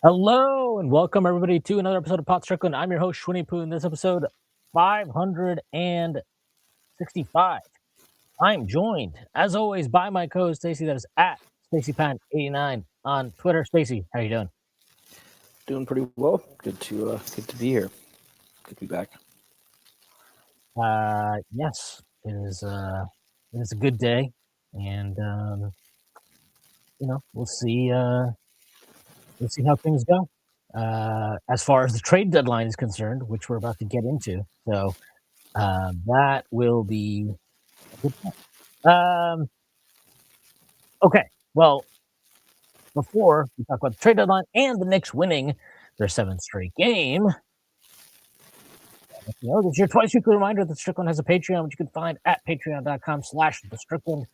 Hello and welcome everybody to another episode of Pot Strickland. I'm your host Shwinny Poo. In this episode 565, I'm joined as always by my co-host Stacy. That is at StacyPan89 on Twitter. Stacy, how you doing? Doing pretty well. Good to be here. Good to be back. Yes, it is a good day, and we'll see how things go. As far as the trade deadline is concerned, which we're about to get into, so that will be a good point. Okay, well, before we talk about the trade deadline and the Knicks winning their seventh straight game, this is your twice weekly reminder that Strickland has a Patreon, which you can find at patreon.com/thestrickland.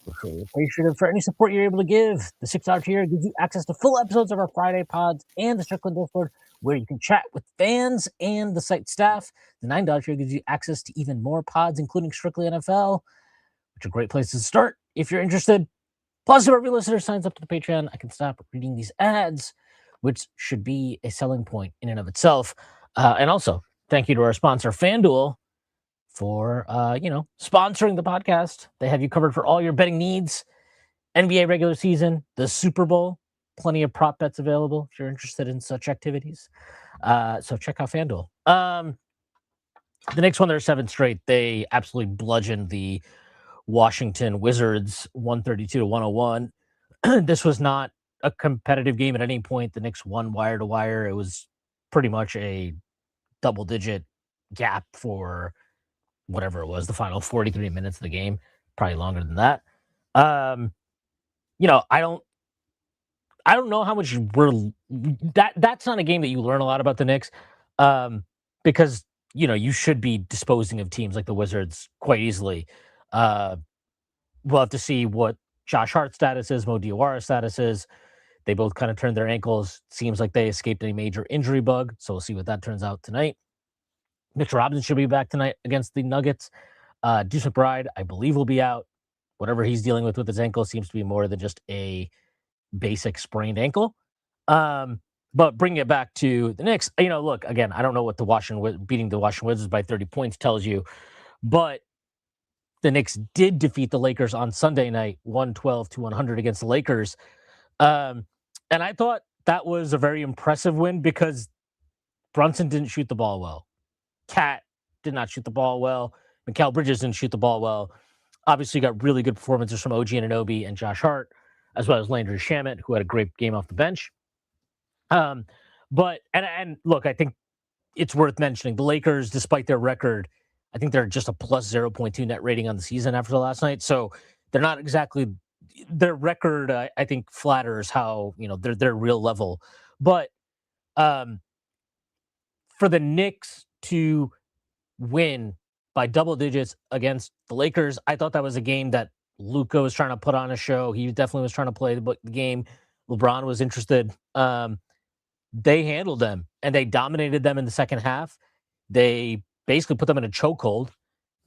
We're truly appreciative for any support you're able to give. The $6 tier gives you access to full episodes of our Friday pods and the Strickland Discord, where you can chat with fans and the site staff. The $9 tier gives you access to even more pods, including Strictly NFL, which are great places to start if you're interested. Plus, if every listener signs up to the Patreon, I can stop reading these ads, which should be a selling point in and of itself. And also, thank you to our sponsor, FanDuel, for sponsoring the podcast. They have you covered for all your betting needs. NBA regular season, the Super Bowl, plenty of prop bets available if you're interested in such activities. So check out FanDuel. The Knicks won their seventh straight. They absolutely bludgeoned the Washington Wizards 132-101. This was not a competitive game at any point. The Knicks won wire to wire. It was pretty much a double-digit gap for whatever it was, the final 43 minutes of the game, probably longer than that. I don't know how much that's not a game that you learn a lot about the Knicks, because you should be disposing of teams like the Wizards quite easily. We'll have to see what Josh Hart's status is, Mo Diawara's status is. They both kind of turned their ankles. Seems like they escaped a major injury bug, so we'll see what that turns out tonight. Mitch Robinson should be back tonight against the Nuggets. Deuce McBride, I believe, will be out. Whatever he's dealing with his ankle seems to be more than just a basic sprained ankle. But bringing it back to the Knicks, look, again, I don't know what beating the Washington Wizards by 30 points tells you, but the Knicks did defeat the Lakers on Sunday night, 112-100 against the Lakers. And I thought that was a very impressive win because Brunson didn't shoot the ball well. Cat did not shoot the ball well. Mikal Bridges didn't shoot the ball well. Obviously, got really good performances from OG Anunoby and Josh Hart, as well as Landry Shamet, who had a great game off the bench. But look, I think it's worth mentioning the Lakers, despite their record, I think they're just a plus 0.2 net rating on the season after the last night. So they're not exactly their record. I think flatters how their real level. But for the Knicks to win by double digits against the Lakers, I thought that was a game that Luka was trying to put on a show. He definitely was trying to play the game. LeBron was interested. They handled them and they dominated them in the second half. They basically put them in a chokehold.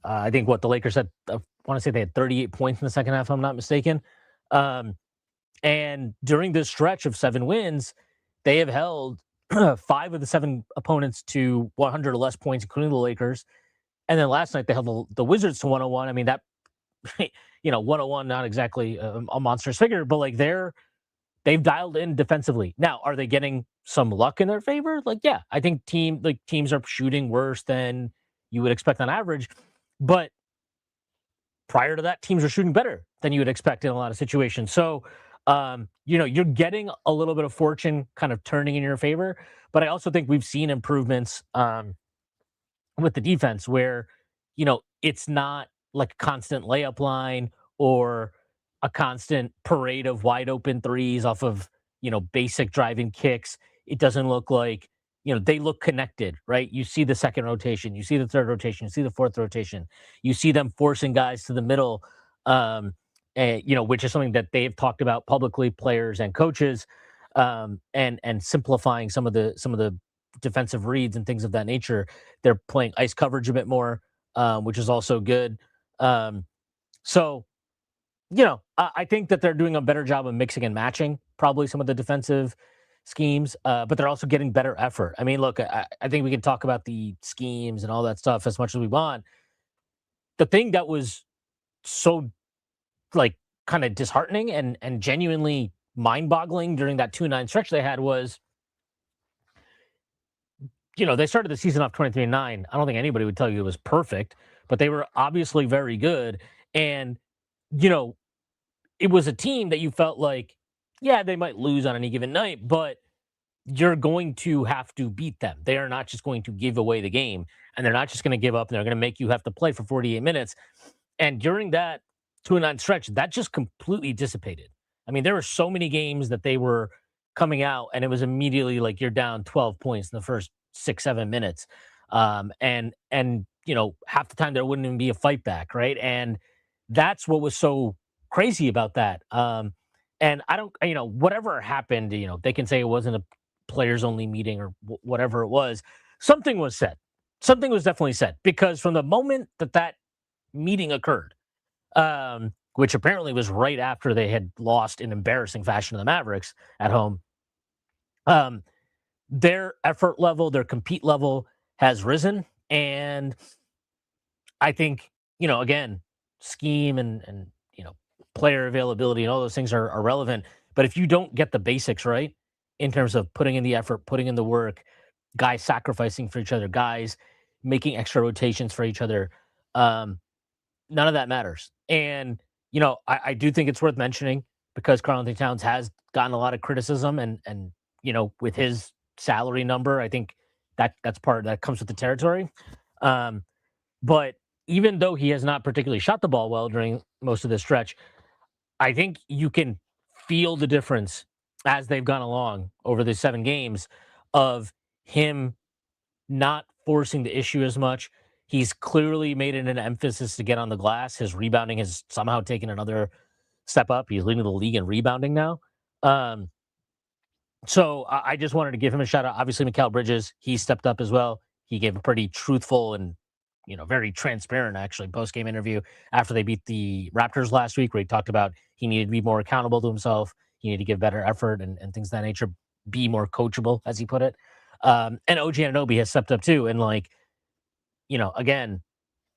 I think what the Lakers had, I want to say they had 38 points in the second half, if I'm not mistaken. And during this stretch of 7 wins, they have held 5 of the 7 opponents to 100 or less points, including the Lakers. And then last night they held the Wizards to 101. I mean, that, 101, not exactly a monstrous figure, but like they've dialed in defensively. Now, are they getting some luck in their favor? Like, yeah, I think teams are shooting worse than you would expect on average. But prior to that, teams are shooting better than you would expect in a lot of situations. So, you're getting a little bit of fortune kind of turning in your favor. But I also think we've seen improvements with the defense where, it's not like a constant layup line or a constant parade of wide open threes off of, basic driving kicks. It doesn't look like, they look connected, right? You see the second rotation, you see the third rotation, you see the fourth rotation, you see them forcing guys to the middle, which is something that they've talked about publicly, players and coaches, and simplifying some of the defensive reads and things of that nature. They're playing ice coverage a bit more, which is also good. So, I think that they're doing a better job of mixing and matching probably some of the defensive schemes, but they're also getting better effort. I mean, look, I think we can talk about the schemes and all that stuff as much as we want. The thing that was so like kind of disheartening and genuinely mind-boggling during that 2-9 stretch they had was, they started the season off 23-9. I don't think anybody would tell you it was perfect, but they were obviously very good. And, you know, it was a team that you felt like, yeah, they might lose on any given night, but you're going to have to beat them. They are not just going to give away the game, and they're not just going to give up, and they're going to make you have to play for 48 minutes. And during that 2-9 stretch, that just completely dissipated. I mean, there were so many games that they were coming out, and it was immediately like you're down 12 points in the first 6-7 minutes, and half the time there wouldn't even be a fight back, right? And that's what was so crazy about that. And I don't, whatever happened, they can say it wasn't a players only meeting or whatever it was. Something was said. Something was definitely said because from the moment that meeting occurred, which apparently was right after they had lost in embarrassing fashion to the Mavericks at home. Their effort level, their compete level has risen. And I think, again, scheme and player availability and all those things are relevant. But if you don't get the basics right in terms of putting in the effort, putting in the work, guys sacrificing for each other, guys making extra rotations for each other, none of that matters. And, I do think it's worth mentioning because Karl Anthony Towns has gotten a lot of criticism and with his salary number, I think that's part that comes with the territory. But even though he has not particularly shot the ball well during most of this stretch, I think you can feel the difference as they've gone along over the 7 games of him not forcing the issue as much. He's clearly made it an emphasis to get on the glass. His rebounding has somehow taken another step up. He's leading the league in rebounding now. So I just wanted to give him a shout out. Obviously, Mikal Bridges, he stepped up as well. He gave a pretty truthful and very transparent, actually, post game interview after they beat the Raptors last week, where he talked about he needed to be more accountable to himself. He needed to give better effort and things of that nature, be more coachable, as he put it. And OG Anunoby has stepped up too. And again,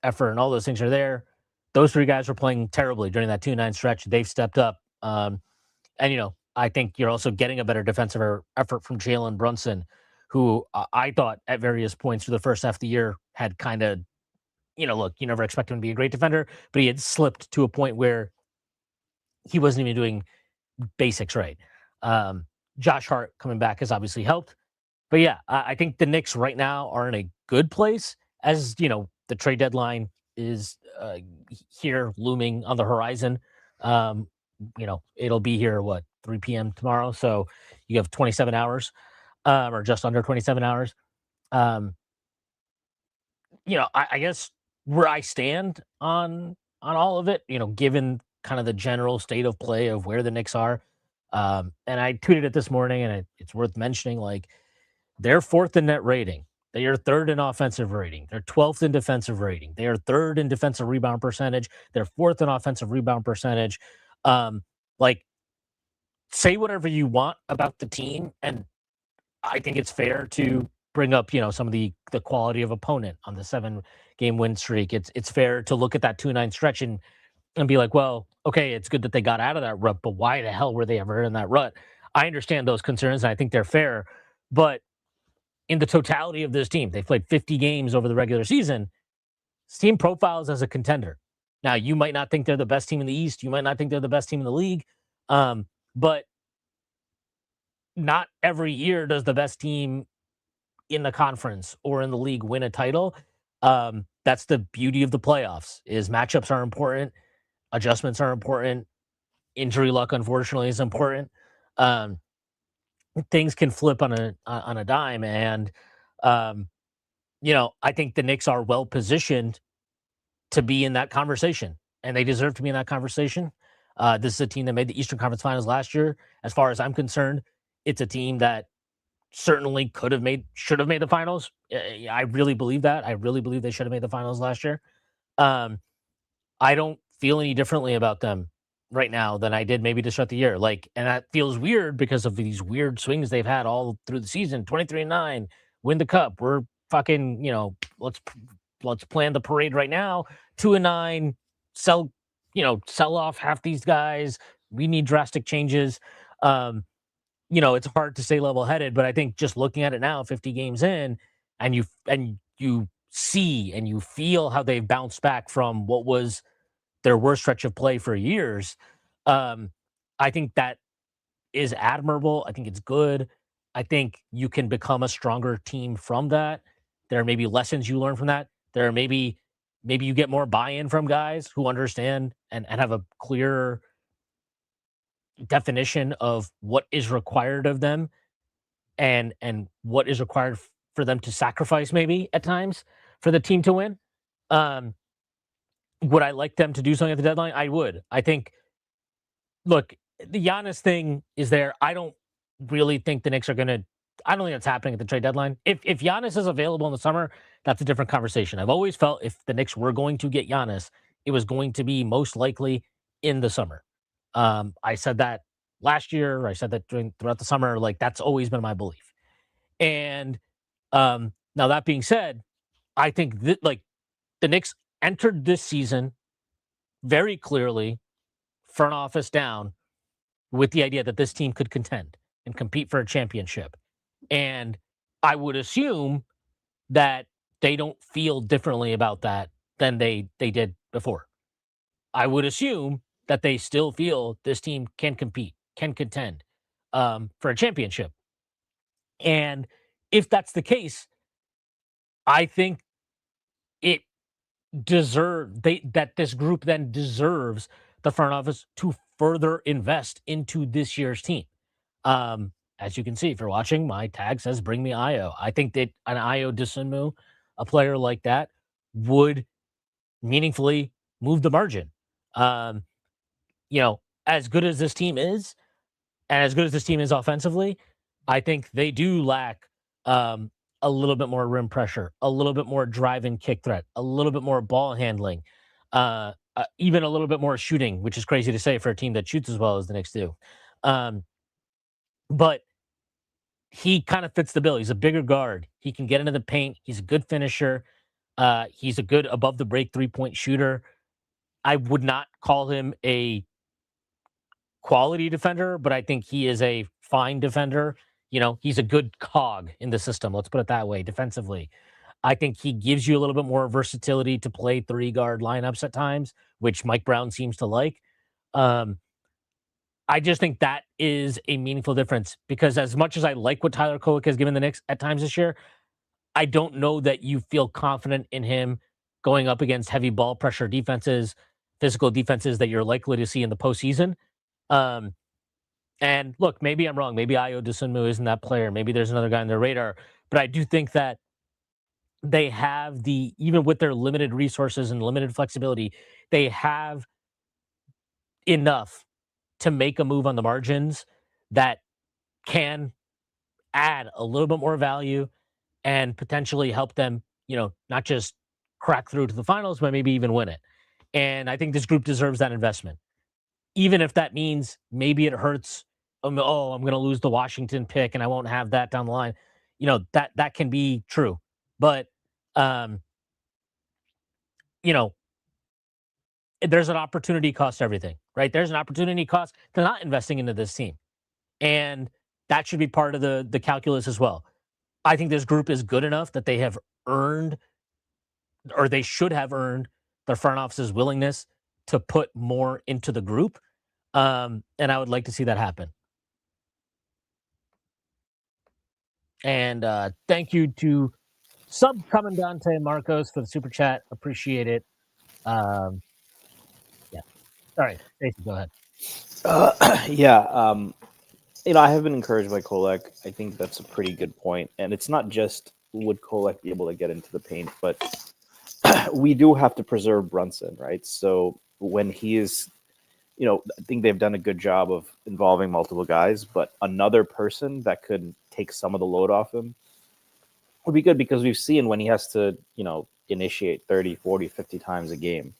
effort and all those things are there. Those 3 guys were playing terribly during that 2-9 stretch. They've stepped up. And I think you're also getting a better defensive effort from Jalen Brunson, who I thought at various points through the first half of the year had kind of, look, you never expect him to be a great defender, but he had slipped to a point where he wasn't even doing basics right. Josh Hart coming back has obviously helped. But yeah, I think the Knicks right now are in a good place as, the trade deadline is here looming on the horizon. It'll be here, 3 p.m. tomorrow. So you have 27 hours or just under 27 hours. I guess where I stand on all of it, given kind of the general state of play of where the Knicks are. And I tweeted it this morning, and it's worth mentioning, like, they're 4th in net rating. They are 3rd in offensive rating. They're 12th in defensive rating. They are 3rd in defensive rebound percentage. They're 4th in offensive rebound percentage. Say whatever you want about the team, and I think it's fair to bring up, some of the quality of opponent on the 7-game win streak. It's fair to look at that 2-9 stretch and be like, well, okay, it's good that they got out of that rut, but why the hell were they ever in that rut? I understand those concerns, and I think they're fair, but in the totality of this team, they've played 50 games over the regular season. This team profiles as a contender. Now, you might not think they're the best team in the East. You might not think they're the best team in the league. But not every year does the best team in the conference or in the league win a title. That's the beauty of the playoffs is matchups are important. Adjustments are important. Injury luck, unfortunately, is important. Things can flip on a dime, and I think the Knicks are well positioned to be in that conversation, and they deserve to be in that conversation. This is a team that made the Eastern Conference Finals last year. As far as I'm concerned, it's a team that certainly should have made the finals. I really believe that. I really believe they should have made the finals last year. I don't feel any differently about them right now than I did maybe to start the year. Like, and that feels weird because of these weird swings they've had all through the season. 23-9, win the cup. We're fucking, let's plan the parade right now. 2-9, sell off half these guys. We need drastic changes. It's hard to stay level headed, but I think just looking at it now, 50 games in, and you see and you feel how they've bounced back from what was their worst stretch of play for years. I think that is admirable. I think it's good. I think you can become a stronger team from that. There may be lessons you learn from that. There are maybe you get more buy-in from guys who understand and have a clearer definition of what is required of them and what is required for them to sacrifice maybe at times for the team to win. Um, would I like them to do something at the deadline? I would. I think, look, the Giannis thing is there. I don't really think the Knicks are going to. I don't think that's happening at the trade deadline. If Giannis is available in the summer, that's a different conversation. I've always felt if the Knicks were going to get Giannis, it was going to be most likely in the summer. I said that last year. I said that throughout the summer. Like, that's always been my belief. And now that being said, I think that like the Knicks entered this season very clearly, front office down, with the idea that this team could contend and compete for a championship. And I would assume that they don't feel differently about that than they did before. I would assume that they still feel this team can compete, can contend for a championship. And if that's the case, I think it that this group then deserves the front office to further invest into this year's team. As you can see, if you're watching, my tag says "Bring me Io." I think that an Io Dosunmu, a player like that, would meaningfully move the margin. Um, as good as this team is, and as good as this team is offensively, I think they do lack a little bit more rim pressure, a little bit more drive and kick threat, a little bit more ball handling, even a little bit more shooting, which is crazy to say for a team that shoots as well as the Knicks do. But he kind of fits the bill. He's a bigger guard. He can get into the paint. He's a good finisher. He's a good above the break 3-point shooter. I would not call him a quality defender, but I think he is a fine defender. He's a good cog in the system. Let's put it that way, defensively. I think he gives you a little bit more versatility to play 3-guard lineups at times, which Mike Brown seems to like. I just think that is a meaningful difference because as much as I like what Tyler Kolek has given the Knicks at times this year, I don't know that you feel confident in him going up against heavy ball pressure defenses, physical defenses that you're likely to see in the postseason. And look, maybe I'm wrong. Maybe Io Dosunmu isn't that player. Maybe there's another guy on their radar. But I do think that they have even with their limited resources and limited flexibility, they have enough to make a move on the margins that can add a little bit more value and potentially help them, not just crack through to the finals, but maybe even win it. And I think this group deserves that investment. Even if that means maybe it hurts. I'm going to lose the Washington pick and I won't have that down the line. That can be true. But, there's an opportunity cost to everything, right? There's an opportunity cost to not investing into this team. And that should be part of the calculus as well. I think this group is good enough that they have earned, or they should have earned, their front office's willingness to put more into the group. And I would like to see that happen. And thank you to Subcomandante Marcos for the super chat. Appreciate it. Yeah. All right, Jason, go ahead. I have been encouraged by Kolek. I think that's a pretty good point. And it's not just would Kolek be able to get into the paint, but we do have to preserve Brunson, right? So when he is, I think they've done a good job of involving multiple guys, but another person that could take some of the load off him would be good because we've seen when he has to, initiate 30, 40, 50 times a game.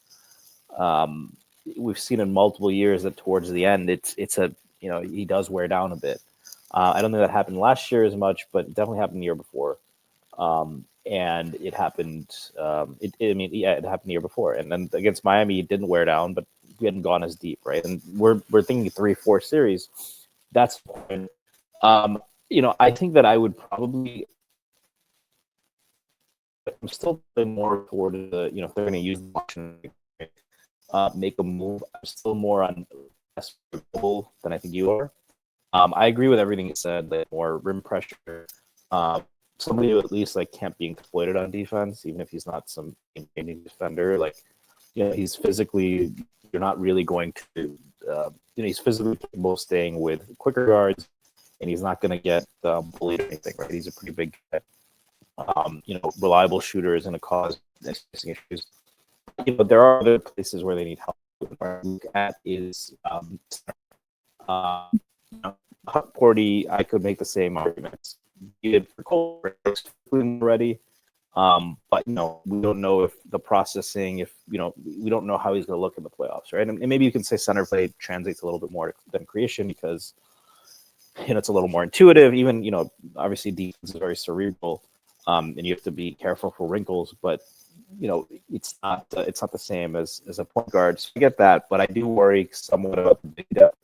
we've seen in multiple years that towards the end, it's a he does wear down a bit. I don't think that happened last year as much, but it definitely happened the year before. And it happened. It happened the year before, and then against Miami, it didn't wear down, but we hadn't gone as deep, right? And we're thinking 3-4 series. That's when, I think that I would probably. I'm still more toward the if they're going to use the option, make a move. I'm still more on less than I think you are. I agree with everything you said. Like more rim pressure. Somebody who at least like can't be exploited on defense, even if he's not some amazing defender. Like, he's physically. You're not really going to. He's physically capable of staying with quicker guards, and he's not going to get bullied or anything. Right? He's a pretty big guy. Reliable shooter is going to cause issues. There are other places where they need help. Look at is Porty. I could make the same arguments. He did for Cole already, but we don't know if the processing. We don't know how he's going to look in the playoffs, right? And maybe you can say center play translates a little bit more than creation because it's a little more intuitive. Even obviously defense is very cerebral. And you have to be careful for wrinkles, but it's not the same as a point guard. So I get that, but I do worry somewhat about the big depth.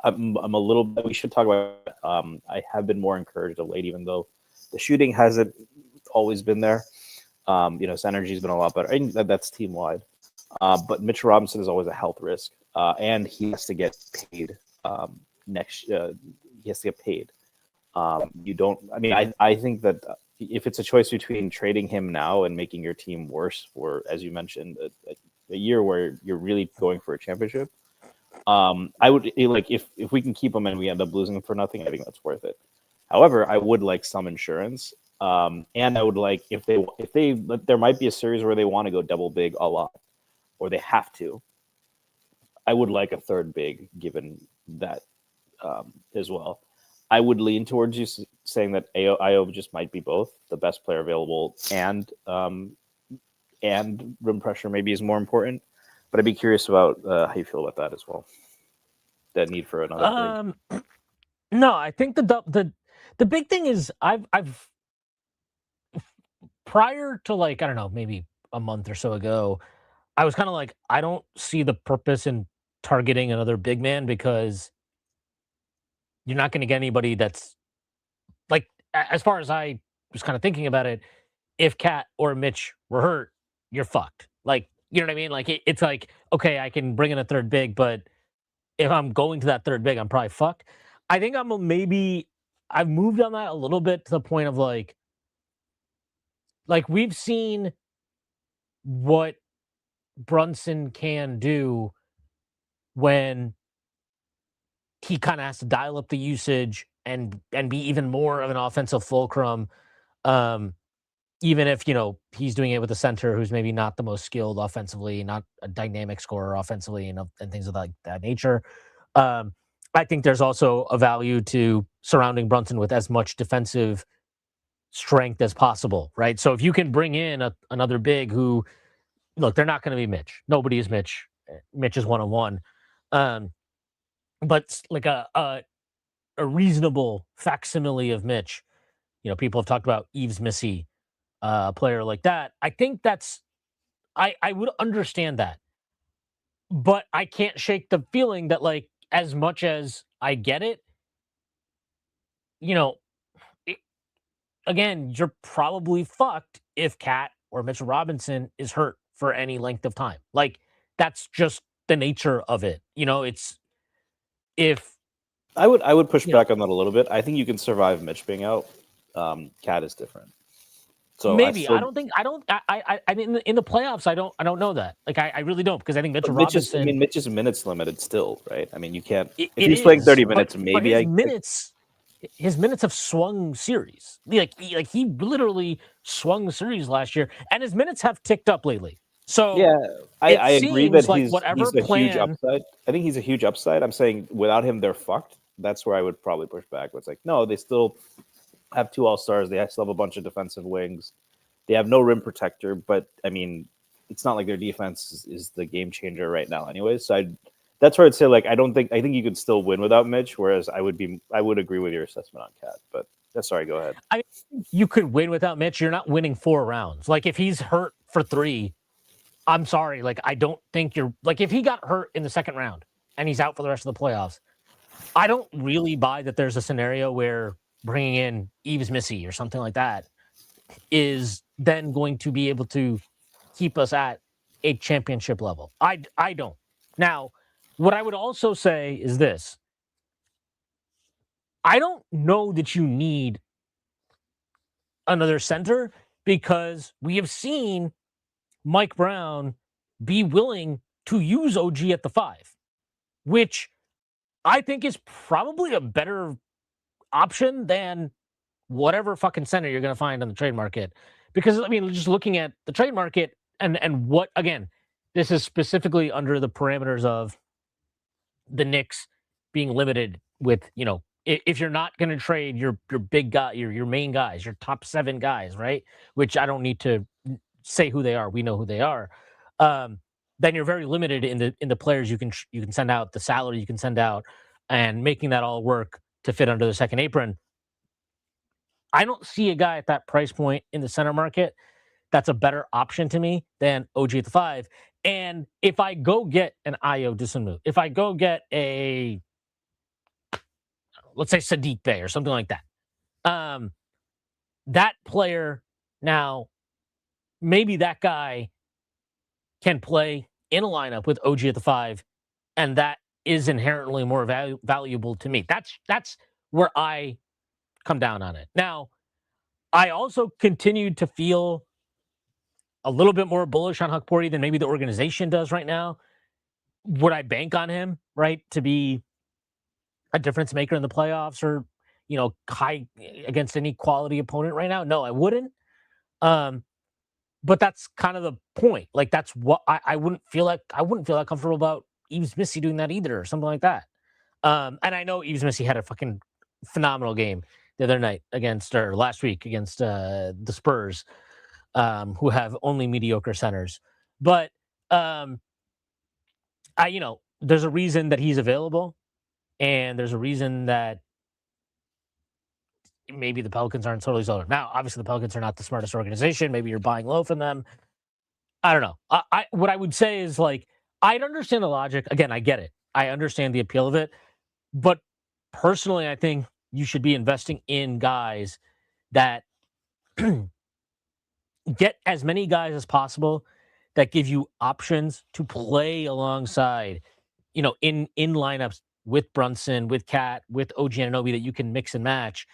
I'm a little. We should talk about. I have been more encouraged of late, even though the shooting hasn't always been there. His energy's been a lot better. And that's team wide. But Mitchell Robinson is always a health risk, and he has to get paid next. He has to get paid. You don't. I mean, I think that if it's a choice between trading him now and making your team worse for, as you mentioned, a year where you're really going for a championship, I would like if we can keep him and we end up losing him for nothing. I think that's worth it. However, I would like some insurance, and I would like if they there might be a series where they want to go double big a lot, or they have to. I would like a third big given that as well. I would lean towards you saying that Io just might be both the best player available and rim pressure maybe is more important. But I'd be curious about how you feel about that as well. That need for another big. No, I think the big thing is I've prior to I don't know, maybe a month or so ago, I was kind of like, I don't see the purpose in targeting another big man because you're not going to get anybody that's as far as I was kind of thinking about it, if Cat or Mitch were hurt, you're fucked. You know what I mean? It's like, okay, I can bring in a third big, but if I'm going to that third big, I'm probably fucked. I think I've moved on that a little bit to the point of we've seen what Brunson can do when he kind of has to dial up the usage and be even more of an offensive fulcrum. Even if he's doing it with a center who's maybe not the most skilled offensively, not a dynamic scorer offensively, and things of that nature. I think there's also a value to surrounding Brunson with as much defensive strength as possible, right? So if you can bring in another big who, look, they're not going to be Mitch. Nobody is Mitch. Mitch is 1-on-1. But like a reasonable facsimile of Mitch. People have talked about Yves Missy, a player like that. I think I would understand that. But I can't shake the feeling that as much as I get it, it, again, you're probably fucked if Cat or Mitchell Robinson is hurt for any length of time. That's just the nature of it. It's if I would push back on that a little bit. I think you can survive Mitch being out. Cat is different. So maybe I mean in the playoffs I don't know that. I really don't because I think Mitchell Robinson. Mitch's minutes limited still, right? I mean you can't if he's playing 30 minutes, maybe his minutes have swung series. He literally swung series last year, and his minutes have ticked up lately. So yeah, I agree that he's a huge upside. I think he's a huge upside. I'm saying without him, they're fucked. That's where I would probably push back. It's like no, they still have 2 all-stars. They still have a bunch of defensive wings. They have no rim protector, but I mean, it's not like their defense is the game changer right now, anyways. So that's where I'd say like I think you could still win without Mitch. Whereas I would agree with your assessment on Cat. But sorry, go ahead. I mean, you could win without Mitch. You're not winning 4 rounds. Like if he's hurt for 3, I'm sorry. Like I don't think you're like if he got hurt in the second round and he's out for the rest of the playoffs. I don't really buy that there's a scenario where bringing in Yves Missy or something like that is then going to be able to keep us at a championship level. I don't. Now, what I would also say is this. I don't know that you need another center because we have seen Mike Brown be willing to use OG at the 5, which I think is probably a better option than whatever fucking center you're going to find on the trade market. Because, I mean, just looking at the trade market and what, again, this is specifically under the parameters of the Knicks being limited with, you know, if you're not going to trade your big guy, your main guys, your top 7 guys, right? Which I don't need to say who they are. We know who they are. Then you're very limited in the players you can send out, the salary you can send out, and making that all work to fit under the second apron. I don't see a guy at that price point in the center market that's a better option to me than OG at the 5. And if I go get an Ayo Dosunmu, if I go get a, let's say Sadiq Bey or something like that, that player now, maybe that guy can play in a lineup with OG at the 5, and that is inherently more valuable to me. That's where I come down on it. Now, I also continued to feel a little bit more bullish on Hukporti than maybe the organization does right now. Would I bank on him, right, to be a difference maker in the playoffs or, you know, high against any quality opponent right now? No, I wouldn't. But that's kind of the point. Like that's what I wouldn't feel that comfortable about Yves Missy doing that either or something like that. And I know Yves Missy had a fucking phenomenal game the other night last week against the Spurs, who have only mediocre centers. But there's a reason that he's available, and there's a reason that maybe the Pelicans aren't totally sold. Now, obviously, the Pelicans are not the smartest organization. Maybe you're buying low from them. I don't know. What I would say is like I'd understand the logic. Again, I get it. I understand the appeal of it, but personally, I think you should be investing in guys that get as many guys as possible that give you options to play alongside, you know, in lineups with Brunson, with Cat, with OG Anunoby that you can mix and match.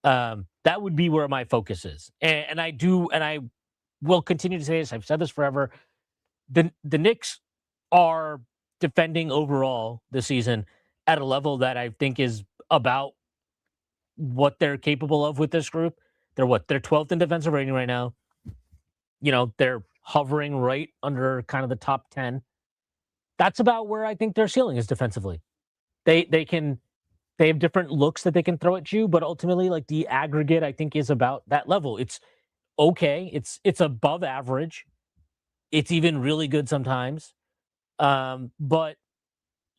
That would be where my focus is. And I will continue to say this. I've said this forever. The Knicks are defending overall this season at a level that I think is about what they're capable of with this group. They're 12th in defensive rating right now. You know, they're hovering right under kind of the top 10. That's about where I think their ceiling is defensively. They have different looks that they can throw at you, but ultimately, like the aggregate, I think is about that level. It's okay. It's above average. It's even really good sometimes. But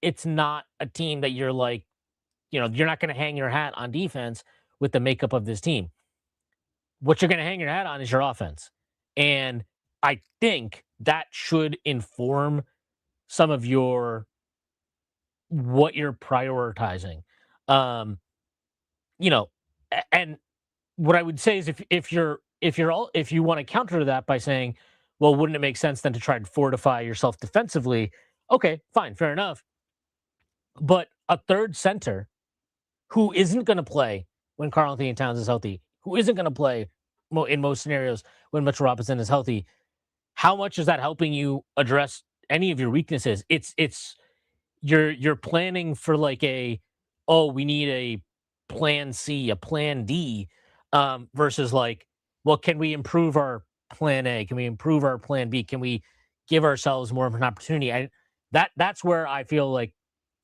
it's not a team that you're like, you know, you're not going to hang your hat on defense with the makeup of this team. What you're going to hang your hat on is your offense. And I think that should inform some of what you're prioritizing. You know, and what I would say is if you want to counter that by saying, well, wouldn't it make sense then to try and fortify yourself defensively? Okay, fine, fair enough. But a third center who isn't going to play when Karl-Anthony Towns is healthy, who isn't going to play in most scenarios when Mitchell Robinson is healthy, how much is that helping you address any of your weaknesses? It's you're planning for like we need a plan C, a plan D, versus like, well, can we improve our plan A? Can we improve our plan B? Can we give ourselves more of an opportunity? That's where I feel like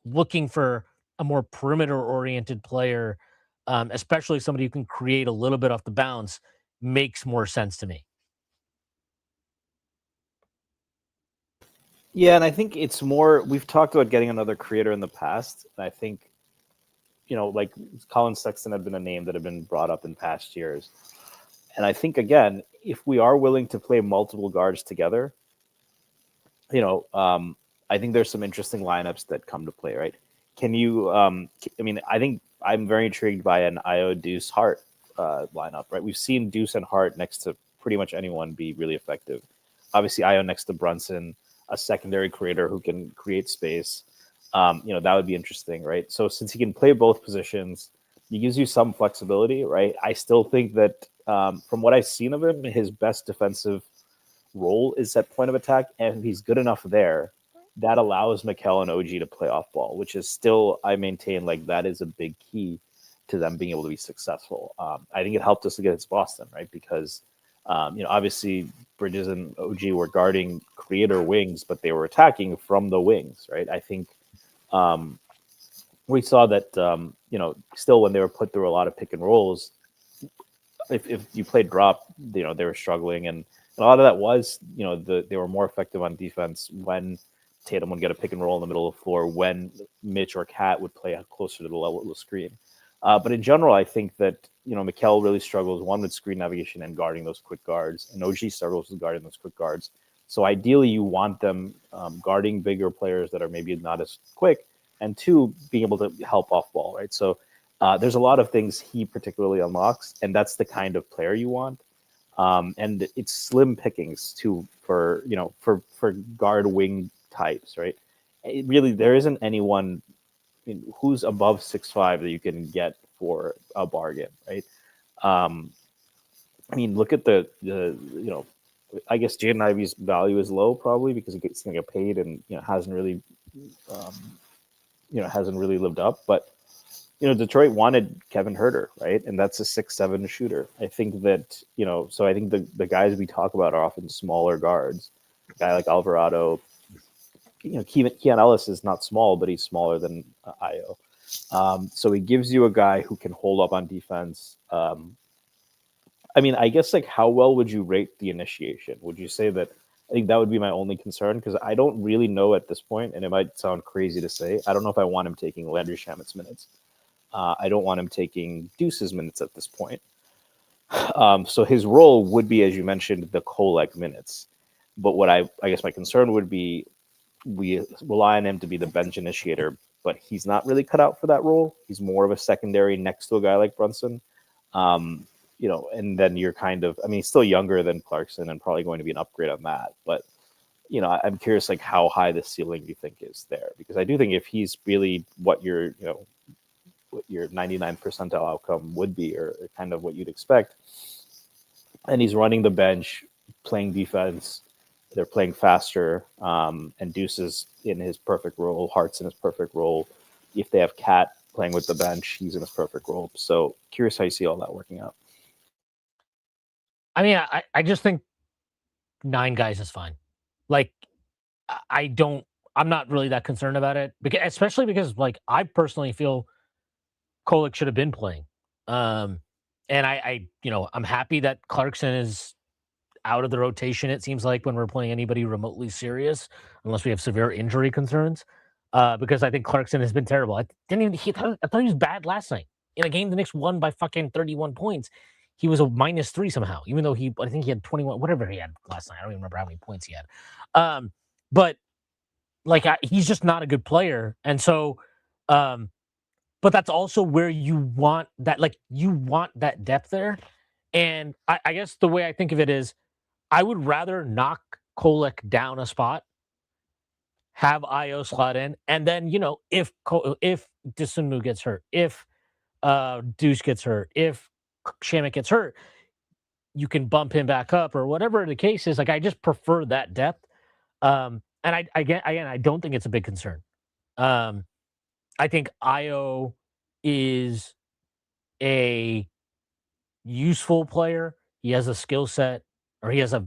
looking for a more perimeter oriented player, especially somebody who can create a little bit off the bounce, makes more sense to me. Yeah, and I think it's more. We've talked about getting another creator in the past, and I think like Colin Sexton had been a name that had been brought up in past years, and I think again, if we are willing to play multiple guards together, you know, I think there's some interesting lineups that come to play. Right? Can you? I mean, I think I'm very intrigued by an Io Deuce Hart lineup. Right? We've seen Deuce and Hart next to pretty much anyone be really effective. Obviously, Io next to Brunson, a secondary creator who can create space. That would be interesting, right? So since he can play both positions, he gives you some flexibility, right? I still think that from what I've seen of him, his best defensive role is at point of attack, and if he's good enough there, that allows Mikel and OG to play off ball, which is still, I maintain, like that is a big key to them being able to be successful. I think it helped us against Boston, right? Because obviously Bridges and OG were guarding creator wings, but they were attacking from the wings, right? I think we saw that still when they were put through a lot of pick and rolls, if you played drop, they were struggling, and a lot of that was they were more effective on defense when Tatum would get a pick and roll in the middle of the floor, when Mitch or Cat would play closer to the level of the screen. But in general, I think that Mikel really struggles one with screen navigation and guarding those quick guards, and OG struggles with guarding those quick guards. So ideally, you want them guarding bigger players that are maybe not as quick, and two, being able to help off ball, right? So there's a lot of things he particularly unlocks, and that's the kind of player you want. And it's slim pickings too for guard wing types, right? Really, there isn't anyone who's above 6'5" that you can get for a bargain, right? I mean, look at the I guess Jaden Ivey's value is low probably because he gets going to get paid and hasn't really lived up. But Detroit wanted Kevin Herter, right? And that's a 6'7" shooter. I think that so I think the guys we talk about are often smaller guards. A guy like Alvarado, Keon Ellis is not small, but he's smaller than Io. So he gives you a guy who can hold up on defense. I mean, I guess how well would you rate the initiation? Would you say that? I think that would be my only concern because I don't really know at this point, and it might sound crazy to say. I don't know if I want him taking Landry Shamit's minutes. I don't want him taking Deuce's minutes at this point. So his role would be, as you mentioned, the Kolek minutes. But what I guess my concern would be we rely on him to be the bench initiator, but he's not really cut out for that role. He's more of a secondary next to a guy like Brunson. And then you're he's still younger than Clarkson and probably going to be an upgrade on that. But, I'm curious, how high the ceiling you think is there, because I do think if he's really what your 99 percentile outcome would be, or kind of what you'd expect, and he's running the bench, playing defense, they're playing faster, and Deuce is in his perfect role, Hart's in his perfect role. If they have Cat playing with the bench, he's in his perfect role. So curious how you see all that working out. I mean, I just think 9 guys is fine. I'm not really that concerned about it, especially because I personally feel Kolek should have been playing. And I'm happy that Clarkson is out of the rotation. It seems like when we're playing anybody remotely serious, unless we have severe injury concerns, because I think Clarkson has been terrible. I thought he was bad last night in a game the Knicks won by fucking 31 points. He was a -3 somehow, even though I think he had 21, whatever he had last night. I don't even remember how many points he had. But he's just not a good player, and so, but that's also where you want that, you want that depth there. And I guess the way I think of it is, I would rather knock Kolek down a spot, have Io slot in, and then if Disunu gets hurt, if Deuce gets hurt, if Shamit gets hurt, you can bump him back up or whatever the case is. I just prefer that depth, and I don't think it's a big concern. I think Io is a useful player. He has a skill set, or he has a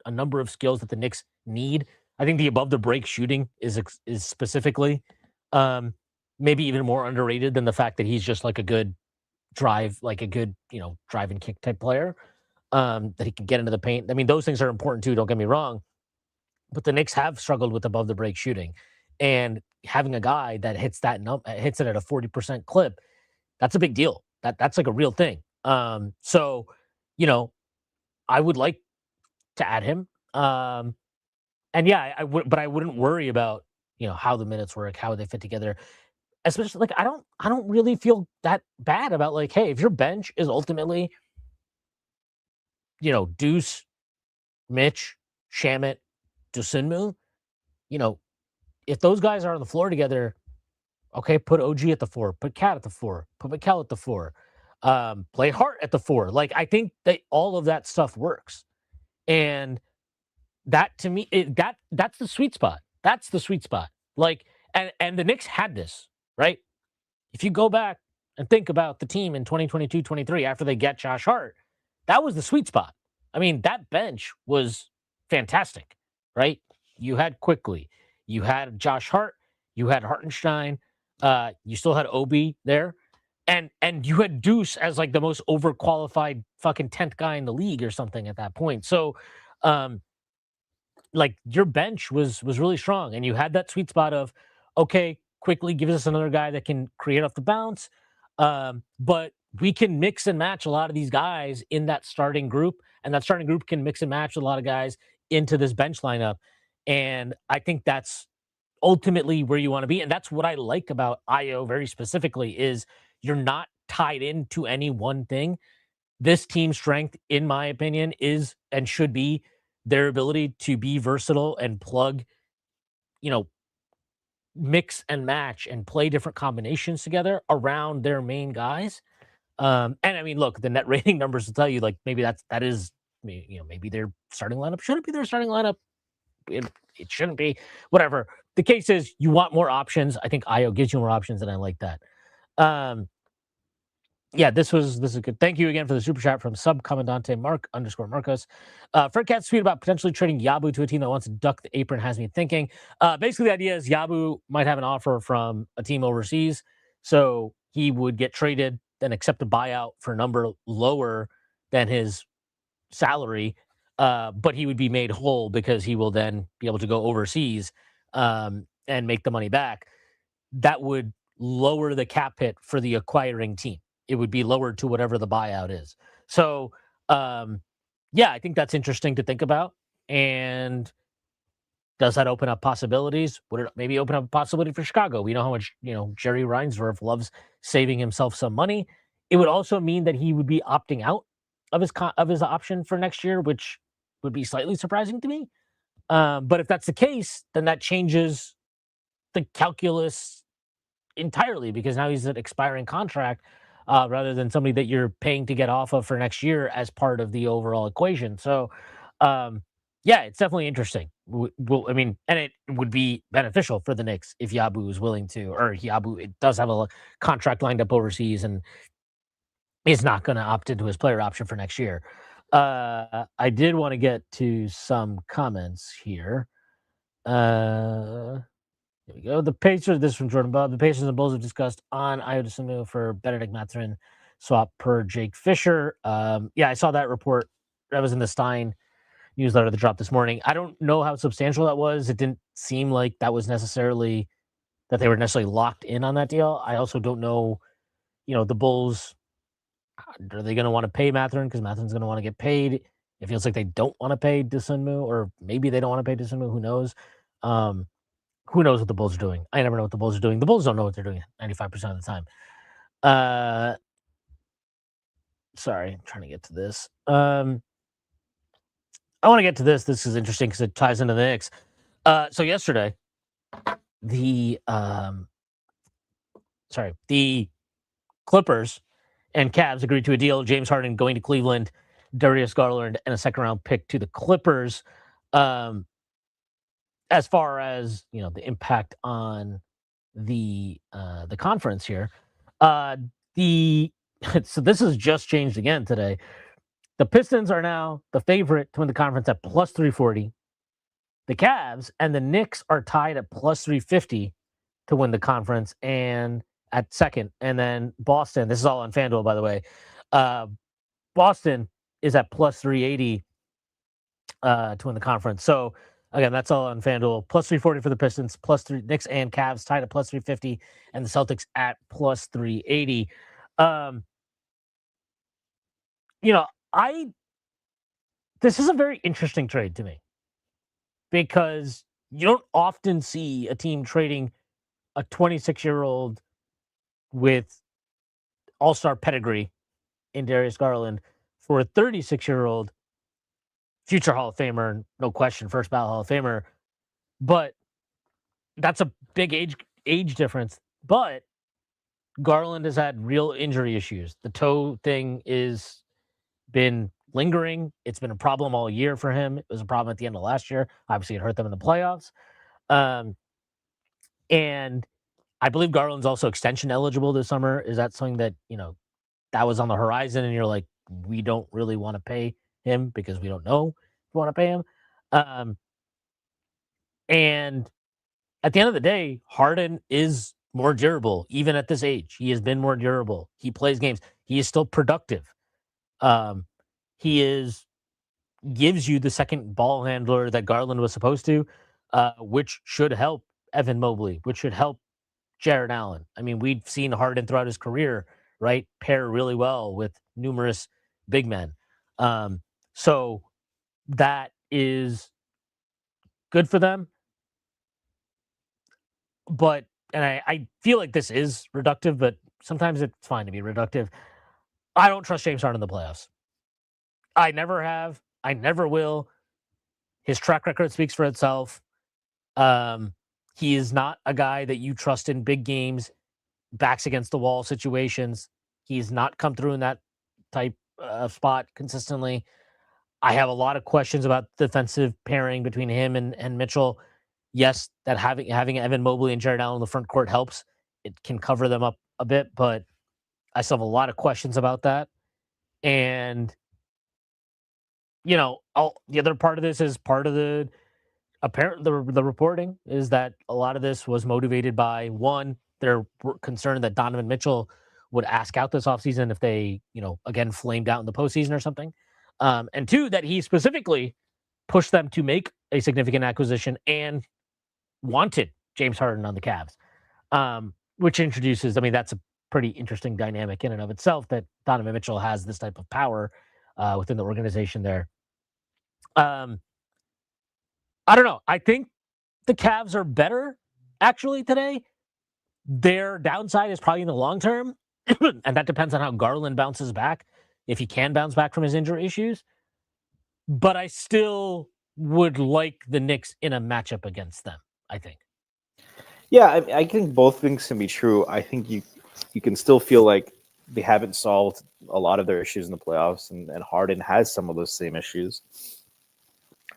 number of skills that the Knicks need. I think the above the break shooting is specifically maybe even more underrated than the fact that he's just a good drive, a good drive and kick type player, that he can get into the paint. I mean, those things are important too. Don't get me wrong, but the Knicks have struggled with above the break shooting, and having a guy that hits hits it at a 40% clip, that's a big deal. That's like a real thing. So, you know, I would like to add him. And yeah, I would, but I wouldn't worry about how the minutes work, how they fit together. Especially like I don't really feel that bad about like, hey, if your bench is ultimately Deuce, Mitch, Shamit, Dosunmu, you know, if those guys are on the floor together, okay, put OG at the 4, put Cat at the 4, put Mikal at the 4, play Hart at the 4. Like I think that all of that stuff works, and that to me, that's the sweet spot. That's the sweet spot. Like, and the Knicks had this right. If you go back and think about the team in 2022-23 after they get Josh Hart, that was the sweet spot. I mean, that bench was fantastic, right? You had Quickly, you had Josh Hart, you had Hartenstein, you still had Obi there, and you had Deuce as like the most overqualified fucking 10th guy in the league or something at that point. So, like your bench was really strong, and you had that sweet spot of okay, Quickly gives us another guy that can create off the bounce, but we can mix and match a lot of these guys in that starting group, and that starting group can mix and match a lot of guys into this bench lineup, and I think that's ultimately where you want to be, and that's what I like about IO very specifically is you're not tied into any one thing. This team's strength, in my opinion, is and should be their ability to be versatile and plug, mix and match and play different combinations together around their main guys. And I mean, look, the net rating numbers will tell you like maybe that is maybe their starting lineup shouldn't be their starting lineup. It shouldn't be. Whatever. The case is you want more options. I think IO gives you more options, and I like that. Yeah, this is good. Thank you again for the super chat from Subcommandante Mark_Marcos. Fred Cat's tweet about potentially trading Yabu to a team that wants to duck the apron has me thinking. Basically, the idea is Yabu might have an offer from a team overseas, so he would get traded, then accept a buyout for a number lower than his salary, but he would be made whole because he will then be able to go overseas and make the money back. That would lower the cap hit for the acquiring team. It would be lowered to whatever the buyout is. So, yeah, I think that's interesting to think about. And does that open up possibilities? Would it maybe open up a possibility for Chicago? We know how much, Jerry Reinsdorf loves saving himself some money. It would also mean that he would be opting out of his option for next year, which would be slightly surprising to me. But if that's the case, then that changes the calculus entirely because now he's an expiring contract rather than somebody that you're paying to get off of for next year as part of the overall equation. So, yeah, it's definitely interesting. I mean, and it would be beneficial for the Knicks if Yabu is willing to, or Yabu it does have a contract lined up overseas and is not going to opt into his player option for next year. I did want to get to some comments here. Here we go. The Pacers, this from Jordan Bob. The Pacers and Bulls have discussed on Ayo Dosunmu for Benedict Mathurin swap per Jake Fisher. Yeah, I saw that report. That was in the Stein newsletter that dropped this morning. I don't know how substantial that was. It didn't seem like that was necessarily that they were necessarily locked in on that deal. I also don't know, the Bulls, are they going to want to pay Mathurin because Mathurin's going to want to get paid? It feels like they don't want to pay Dosunmu, or maybe they don't want to pay Dosunmu. Who knows? Who knows what the Bulls are doing? I never know what the Bulls are doing. The Bulls don't know what they're doing 95% of the time. Sorry, I'm trying to get to this. I want to get to this. This is interesting because it ties into the Knicks. So yesterday, the Clippers and Cavs agreed to a deal. James Harden going to Cleveland, Darius Garland, and a second-round pick to the Clippers. As far as the impact on the conference here, so this has just changed again today. The Pistons are now the favorite to win the conference at plus 340. The Cavs and the Knicks are tied at plus 350 to win the conference and at second. And then Boston, this is all on FanDuel, by the way. Boston is at plus 380 to win the conference. So Again, that's all on FanDuel. Plus 340 for the Pistons, plus three Knicks and Cavs tied at plus 350, and the Celtics at plus 380. Um, you know, I this is a very interesting trade to me because you don't often see a team trading a 26-year-old with all-star pedigree in Darius Garland for a 36-year-old future Hall of Famer, no question, first ballot Hall of Famer. But that's a big age difference. But Garland has had real injury issues. The toe thing is been lingering. It's been a problem all year for him. It was a problem at the end of last year. Obviously, it hurt them in the playoffs. And I believe Garland's also extension eligible this summer. Is that something that, that was on the horizon and you're like, we don't really want to pay him because we don't know if we want to pay him? And at the end of the day, Harden is more durable, even at this age. He has been more durable. He plays games. He is still productive. He gives you the second ball handler that Garland was supposed to, which should help Evan Mobley, which should help Jared Allen. I mean, we've seen Harden throughout his career, right, pair really well with numerous big men. So that is good for them. But, and I feel like this is reductive, but sometimes it's fine to be reductive. I don't trust James Harden in the playoffs. I never have. I never will. His track record speaks for itself. He is not a guy that you trust in big games, backs against the wall situations. He's not come through in that type of spot consistently. I have a lot of questions about the defensive pairing between him and Mitchell. Yes, that having Evan Mobley and Jared Allen in the front court helps. It can cover them up a bit, but I still have a lot of questions about that. And the other part of this is part of the reporting is that a lot of this was motivated by one, they're concerned that Donovan Mitchell would ask out this offseason if they, again, flamed out in the postseason or something. And two, that he specifically pushed them to make a significant acquisition and wanted James Harden on the Cavs, which introduces, that's a pretty interesting dynamic in and of itself that Donovan Mitchell has this type of power within the organization there. I don't know. I think the Cavs are better actually today. Their downside is probably in the long term, and that depends on how Garland bounces back, if he can bounce back from his injury issues. But I still would like the Knicks in a matchup against them, I think. Yeah, I think both things can be true. I think you can still feel like they haven't solved a lot of their issues in the playoffs, and Harden has some of those same issues.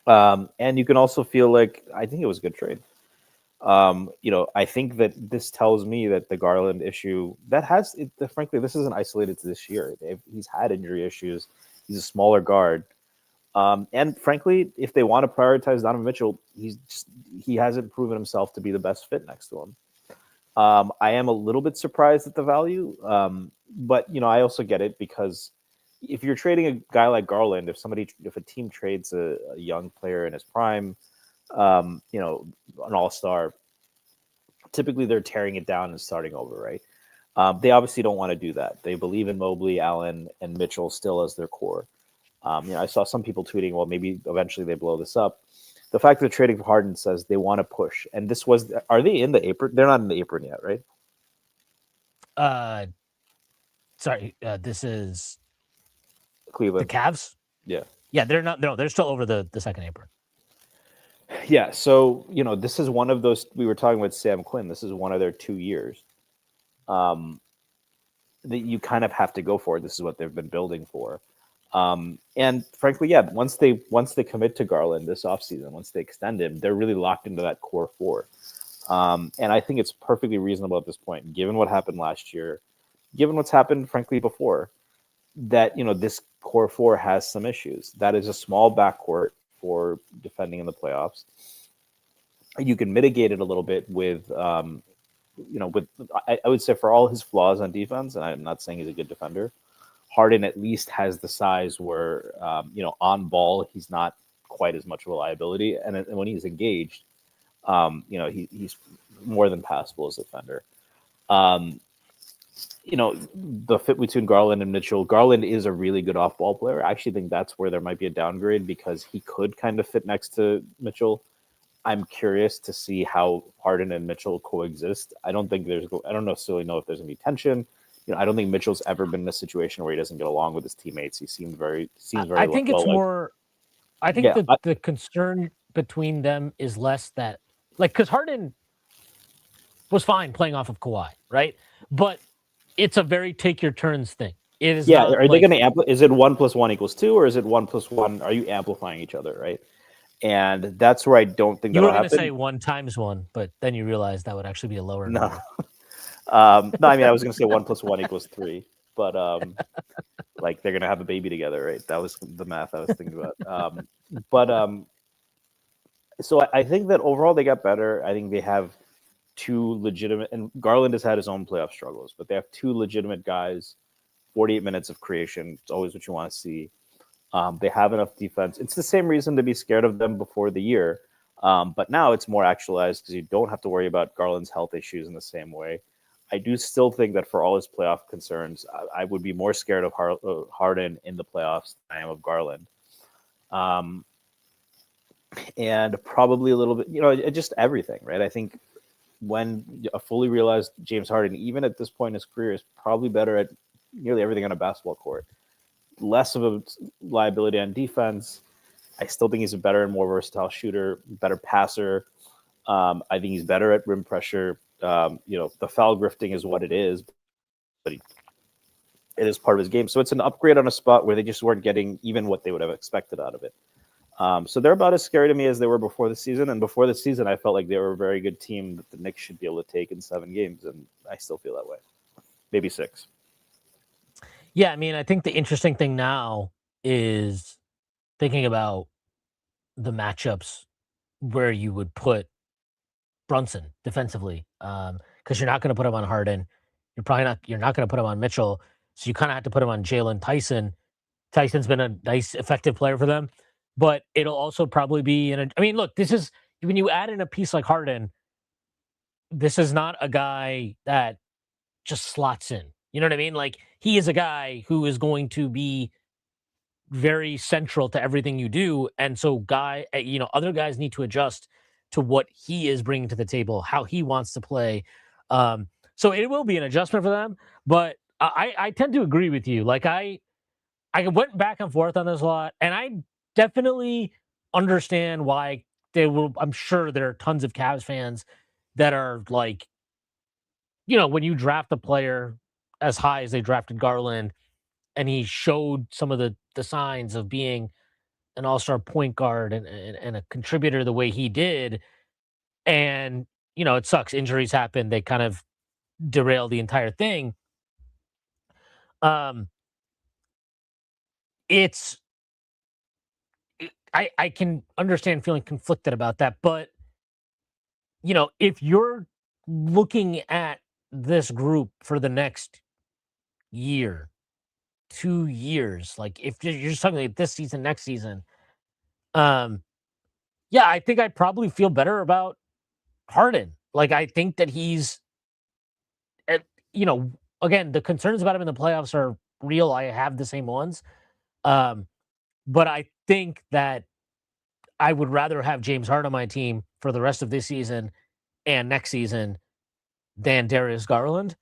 And you can also feel like I think it was a good trade. I think that this tells me that the Garland issue frankly, this isn't isolated to this year. He's had injury issues. He's a smaller guard. And frankly, if they want to prioritize Donovan Mitchell, he hasn't proven himself to be the best fit next to him. I am a little bit surprised at the value. But I also get it because if you're trading a guy like Garland, if a team trades a young player in his prime, an all-star, typically they're tearing it down and starting over, right? They obviously don't want to do that. They believe in Mobley, Allen, and Mitchell still as their core. I saw some people tweeting, well, maybe eventually they blow this up. The fact that trading for Harden says they want to push. And are they in the apron? They're not in the apron yet, right? This is Cleveland. The Cavs? Yeah. Yeah, they're not. No, they're still over the second apron. Yeah, so this is one of those. We were talking with Sam Quinn. This is one of their 2 years. That you kind of have to go for. This is what they've been building for. And frankly, yeah, once they commit to Garland this offseason, once they extend him, they're really locked into that core four. And I think it's perfectly reasonable at this point, given what happened last year, given what's happened, frankly, before, that this core four has some issues. That is a small backcourt for defending in the playoffs. You can mitigate it a little bit with, I would say for all his flaws on defense, and I'm not saying he's a good defender, Harden at least has the size where, on ball, he's not quite as much of a liability. And when he's engaged, he's more than passable as a defender. The fit between Garland and Mitchell. Garland is a really good off-ball player. I actually think that's where there might be a downgrade because he could kind of fit next to Mitchell. I'm curious to see how Harden and Mitchell coexist. I don't necessarily know if there's gonna be tension. I don't think Mitchell's ever been in a situation where he doesn't get along with his teammates. He seems very. I think it's more. I think the concern between them is less that, because Harden was fine playing off of Kawhi, right? But it's a very take your turns thing. It is. Yeah. Are they going to amplify? Is it 1 + 1 = 2, or is it 1 + 1? Are you amplifying each other, right? And that's where I don't think you were going to say 1 × 1, but then you realize that would actually be a lower number. No, I mean I was going to say 1 + 1 = 3, but they're going to have a baby together, right? That was the math I was thinking about. So I think that overall they got better. I think they have two legitimate, and Garland has had his own playoff struggles, but they have two legitimate guys. 48 minutes of creation. It's always what you want to see. They have enough defense. It's the same reason to be scared of them before the year. But now it's more actualized because you don't have to worry about Garland's health issues in the same way. I do still think that for all his playoff concerns, I would be more scared of Harden in the playoffs than I am of Garland. And probably a little bit, just everything, right? I think when a fully realized James Harden, even at this point in his career, is probably better at nearly everything on a basketball court. Less of a liability on defense. I still think he's a better and more versatile shooter, better passer. I think he's better at rim pressure. The foul grifting is what it is, but it is part of his game. So it's an upgrade on a spot where they just weren't getting even what they would have expected out of it. So they're about as scary to me as they were before the season. And before the season, I felt like they were a very good team that the Knicks should be able to take in 7 games. And I still feel that way. Maybe 6. Yeah, I mean, I think the interesting thing now is thinking about the matchups where you would put Brunson defensively, because you're not going to put him on Harden. You're not going to put him on Mitchell. So you kind of have to put him on Jalen Tyson. Tyson's been a nice, effective player for them, but it'll also probably be look, this is when you add in a piece like Harden, this is not a guy that just slots in. You know what I mean? Like, he is a guy who is going to be very central to everything you do. And so other guys need to adjust to what he is bringing to the table, how he wants to play. So it will be an adjustment for them. But I tend to agree with you. Like, I went back and forth on this a lot, and I definitely understand why I'm sure there are tons of Cavs fans that are like, when you draft a player as high as they drafted Garland, and he showed some of the signs of being an all-star point guard and a contributor the way he did, and it sucks. Injuries happen. They kind of derail the entire thing. I can understand feeling conflicted about that, but if you're looking at this group for the next year, 2 years, like if you're just talking like this season, next season, yeah, I think I'd probably feel better about Harden. Like, I think that he's, again, the concerns about him in the playoffs are real. I have the same ones. But I think that I would rather have James Harden on my team for the rest of this season and next season than Darius Garland,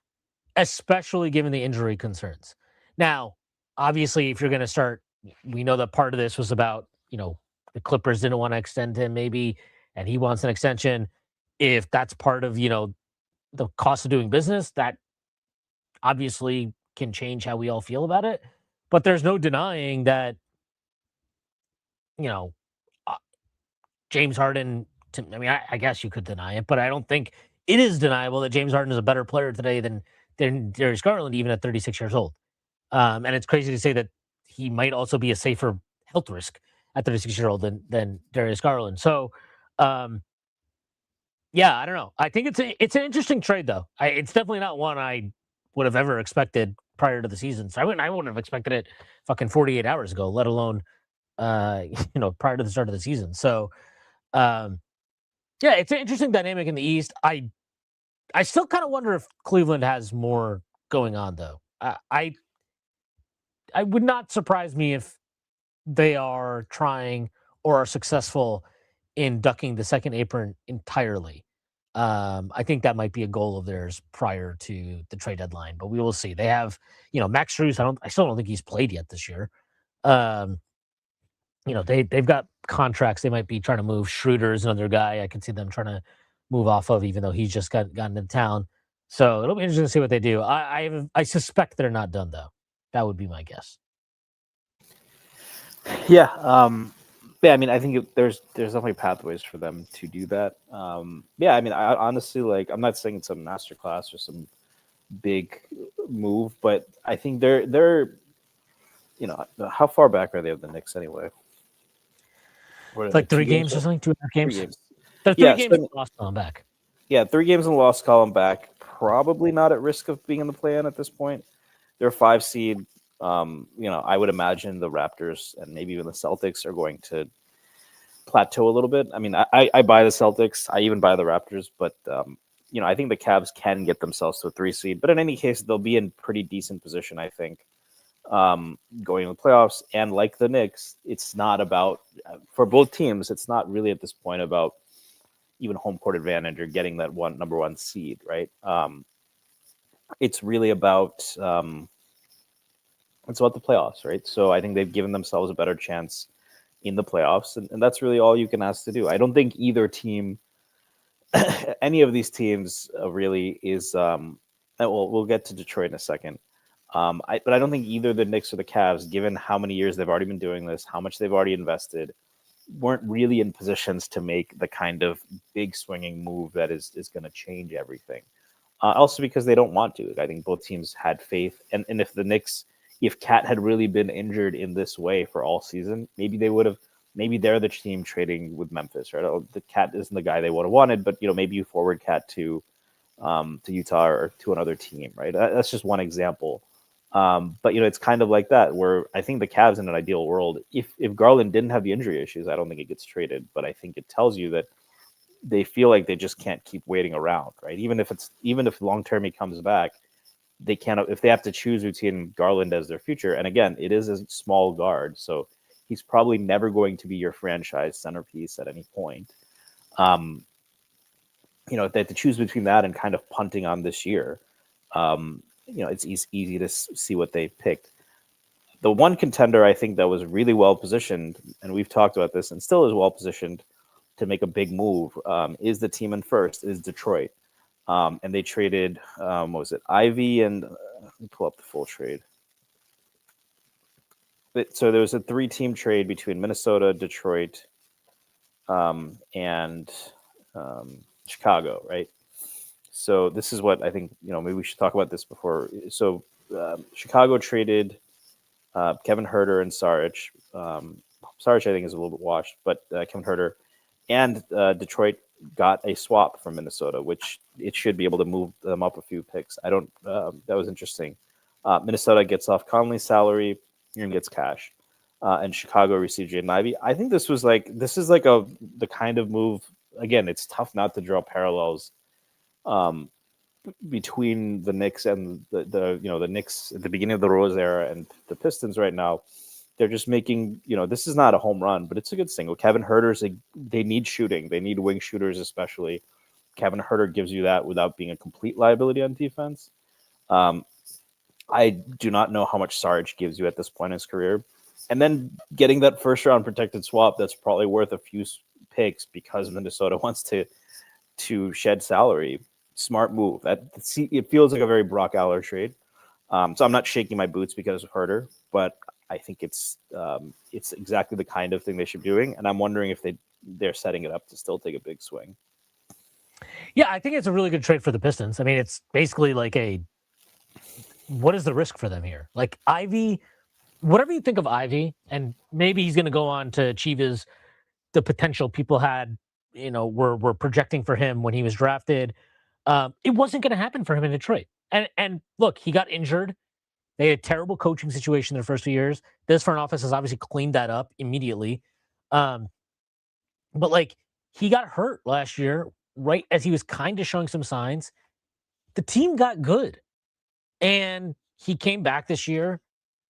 especially given the injury concerns. Now, obviously, if you're going to start, we know that part of this was about, the Clippers didn't want to extend him maybe, and he wants an extension. If that's part of, the cost of doing business, that obviously can change how we all feel about it. But there's no denying that, James Harden, I guess you could deny it, but I don't think it is deniable that James Harden is a better player today than Darius Garland, even at 36 years old. And it's crazy to say that he might also be a safer health risk at 36-year-old than Darius Garland. So, yeah, I don't know. I think it's an interesting trade, though. It's definitely not one I would have ever expected prior to the season. So I wouldn't have expected it fucking 48 hours ago, let alone prior to the start of the season. So, um, yeah, it's an interesting dynamic in the East. I still kind of wonder if Cleveland has more going on, though. I would not surprise me if they are trying or are successful in ducking the second apron entirely. I think that might be a goal of theirs prior to the trade deadline, but we will see. They have, Max Strus. I still don't think he's played yet this year. Um, they've got contracts. They might be trying to move. Schroeder's another guy I can see them trying to move off of, even though he's just gotten into town. So it'll be interesting to see what they do. I suspect they're not done though. That would be my guess. Yeah. Yeah. I mean, I think there's definitely pathways for them to do that. Yeah. I mean, I honestly, like, I'm not saying it's a masterclass or some big move, but I think they're how far back are they of the Knicks anyway? It's like 3 games or something, 2.5 games. 3 games. They're 3 games and lost column back. Yeah, 3 games and lost column back. Probably not at risk of being in the play-in at this point. They're a 5 seed. I would imagine the Raptors and maybe even the Celtics are going to plateau a little bit. I mean, I buy the Celtics. I even buy the Raptors, but I think the Cavs can get themselves to a 3 seed. But in any case, they'll be in pretty decent position, I think, going to the playoffs. And like the Knicks, it's not about, for both teams, it's not really at this point about even home court advantage or getting that number one seed, right? It's really about it's about the playoffs, right? So I think they've given themselves a better chance in the playoffs, and that's really all you can ask to do. I don't think either team, any of these teams, really is. We'll get to Detroit in a second. But I don't think either the Knicks or the Cavs, given how many years they've already been doing this, how much they've already invested, weren't really in positions to make the kind of big swinging move that is going to change everything. Also because they don't want to. I think both teams had faith. And if the Knicks, if Cat had really been injured in this way for all season, maybe they would have, maybe they're the team trading with Memphis, right? The Cat isn't the guy they would have wanted, but, maybe you forward Cat to Utah or to another team, right? That's just one example. But it's kind of like that, where I think the Cavs, in an ideal world, if Garland didn't have the injury issues, I don't think it gets traded. But I think it tells you that they feel like they just can't keep waiting around, right? Even if long term he comes back, they can't. If they have to choose between Garland as their future, and again, it is a small guard, so he's probably never going to be your franchise centerpiece at any point. If they have to choose between that and kind of punting on this year, it's easy to see what they picked. The one contender I think that was really well positioned, and we've talked about this, and still is well positioned to make a big move, is the team in first, is Detroit. And they traded, what was it, Ivy and, let me pull up the full trade. So there was a 3-team trade between Minnesota, Detroit, and Chicago, right? So this is what I think, maybe we should talk about this before. So Chicago traded Kevin Huerter and Saric. Saric, I think, is a little bit washed, but Kevin Huerter. And Detroit got a swap from Minnesota, which it should be able to move them up a few picks. That was interesting. Minnesota gets off Conley's salary and gets cash. And Chicago received Jaden Ivey. I think this is like the kind of move. Again, it's tough not to draw parallels between the Knicks and the Knicks at the beginning of the Rose era and the Pistons right now. They're just making, this is not a home run, but it's a good single. Kevin Huerter's, they need shooting. They need wing shooters, especially. Kevin Huerter gives you that without being a complete liability on defense. I do not know how much Saric gives you at this point in his career. And then getting that first round protected swap, that's probably worth a few picks because Minnesota wants to shed salary. Smart move. It feels like a very Brock Aller trade. So I'm not shaking my boots because of Huerter, but I think it's exactly the kind of thing they should be doing, and I'm wondering if they're setting it up to still take a big swing. Yeah, I think it's a really good trade for the Pistons. I mean, it's basically like what is the risk for them here? Like Ivy, whatever you think of Ivy, and maybe he's going to go on to achieve the potential people had, were projecting for him when he was drafted. It wasn't going to happen for him in Detroit. And look, he got injured. They had a terrible coaching situation their first 2 years. This front office has obviously cleaned that up immediately. Um, but like he got hurt last year, right as he was kind of showing some signs. The team got good, and he came back this year.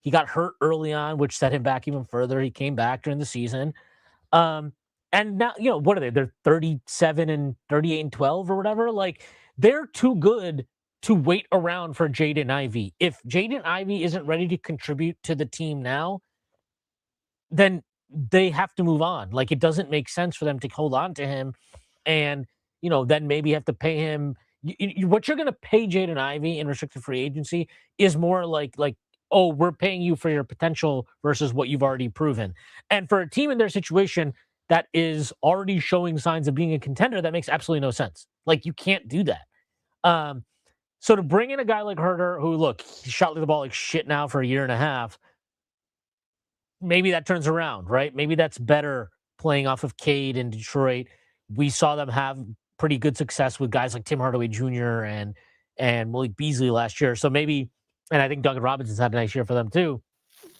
He got hurt early on, which set him back even further. He came back during the season. Um, and now, what are they? They're 37 and 38 and 12 or whatever. Like, they're too good to wait around for Jaden Ivey. If Jaden Ivey isn't ready to contribute to the team now, then they have to move on. Like, it doesn't make sense for them to hold on to him and, then maybe have to pay him. What you're going to pay Jaden Ivey in restricted free agency is more like, oh, we're paying you for your potential versus what you've already proven. And for a team in their situation that is already showing signs of being a contender, that makes absolutely no sense. Like, you can't do that. So to bring in a guy like Herter, who, look, he shot the ball like shit now for a year and a half, maybe that turns around, right? Maybe that's better playing off of Cade in Detroit. We saw them have pretty good success with guys like Tim Hardaway Jr. and Malik Beasley last year. So maybe, and I think Duncan Robinson's had a nice year for them too.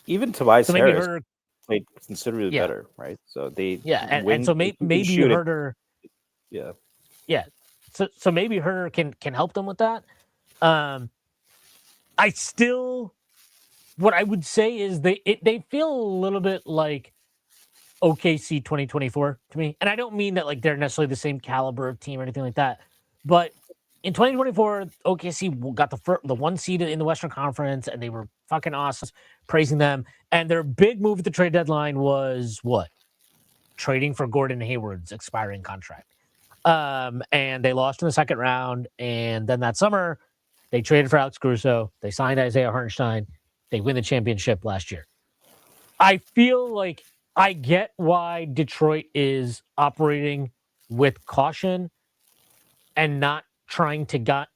Even Tobias so maybe Harris Herter played considerably better, right? So they and so maybe Herter, So maybe Herter can help them with that. What I would say is they feel a little bit like OKC 2024 to me. And I don't mean that like they're necessarily the same caliber of team or anything like that. But in 2024, OKC got the one seed in the Western Conference, and they were fucking awesome, praising them. And their big move at the trade deadline was what? Trading for Gordon Hayward's expiring contract. And they lost in the second round. And then that summer, they traded for Alex Caruso. They signed Isaiah Hartenstein. They win the championship last year. I feel like I get why Detroit is operating with caution and not trying to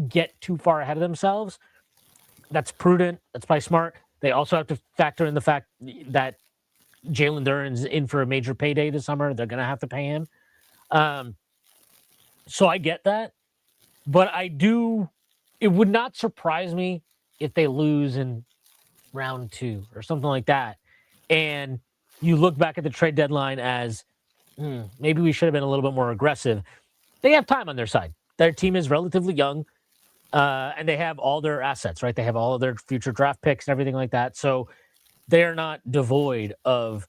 get too far ahead of themselves. That's prudent. That's probably smart. They also have to factor in the fact that Jalen Duren's in for a major payday this summer. They're going to have to pay him. So I get that. But it would not surprise me if they lose in round 2 or something like that. And you look back at the trade deadline as maybe we should have been a little bit more aggressive. They have time on their side. Their team is relatively young, and they have all their assets, right? They have all of their future draft picks and everything like that. So they're not devoid of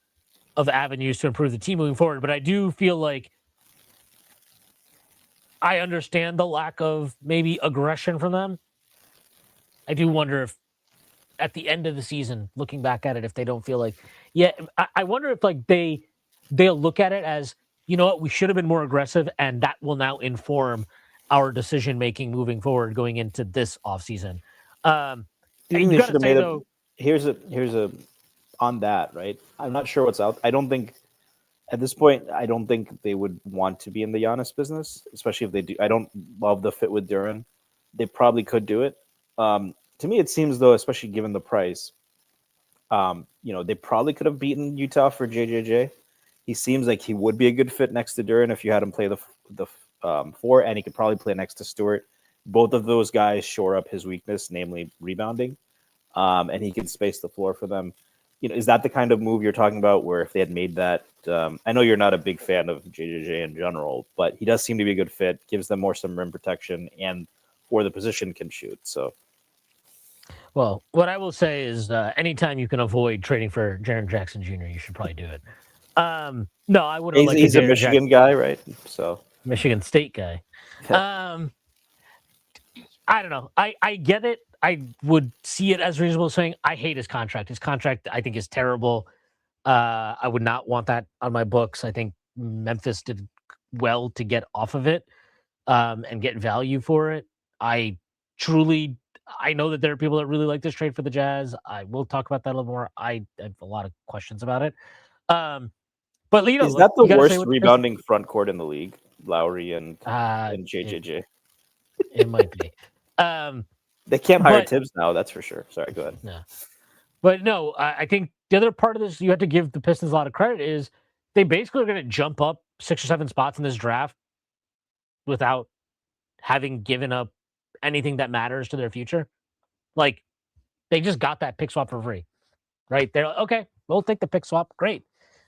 avenues to improve the team moving forward. But I do feel like I understand the lack of maybe aggression from them. I do wonder if at the end of the season, looking back at it, if they don't feel like, I wonder if like they'll look at it as, you know what, we should have been more aggressive, and that will now inform our decision making moving forward going into this offseason. You should have made here's a on that, right? I'm not sure what's out. I don't think at this point, I don't think they would want to be in the Giannis business, especially if they do. I don't love the fit with Duren. They probably could do it. To me, it seems though, especially given the price, they probably could have beaten Utah for JJJ. He seems like he would be a good fit next to Duren if you had him play the 4, and he could probably play next to Stewart. Both of those guys shore up his weakness, namely rebounding, and he can space the floor for them. Is that the kind of move you're talking about? Where if they had made that, I know you're not a big fan of JJJ in general, but he does seem to be a good fit. Gives them some rim protection, and for the position can shoot. So. Well, what I will say is anytime you can avoid trading for Jaren Jackson Jr., you should probably do it. No, I would have liked He's a Michigan guy, right? So Michigan State guy. I don't know. I get it. I would see it as reasonable saying I hate his contract. His contract, I think, is terrible. I would not want that on my books. I think Memphis did well to get off of it and get value for it. I know that there are people that really like this trade for the Jazz. I will talk about that a little more. I have a lot of questions about it. But is that the worst rebounding front court in the league? Lowry and JJJ. It might be. They can't hire Tibbs now. That's for sure. Sorry, go ahead. No, but no, I think the other part of this you have to give the Pistons a lot of credit is they basically are going to jump up 6 or 7 spots in this draft without having given up anything that matters to their future. Like They just got that pick swap for free, right? They're like, okay, we'll take the pick swap. Great.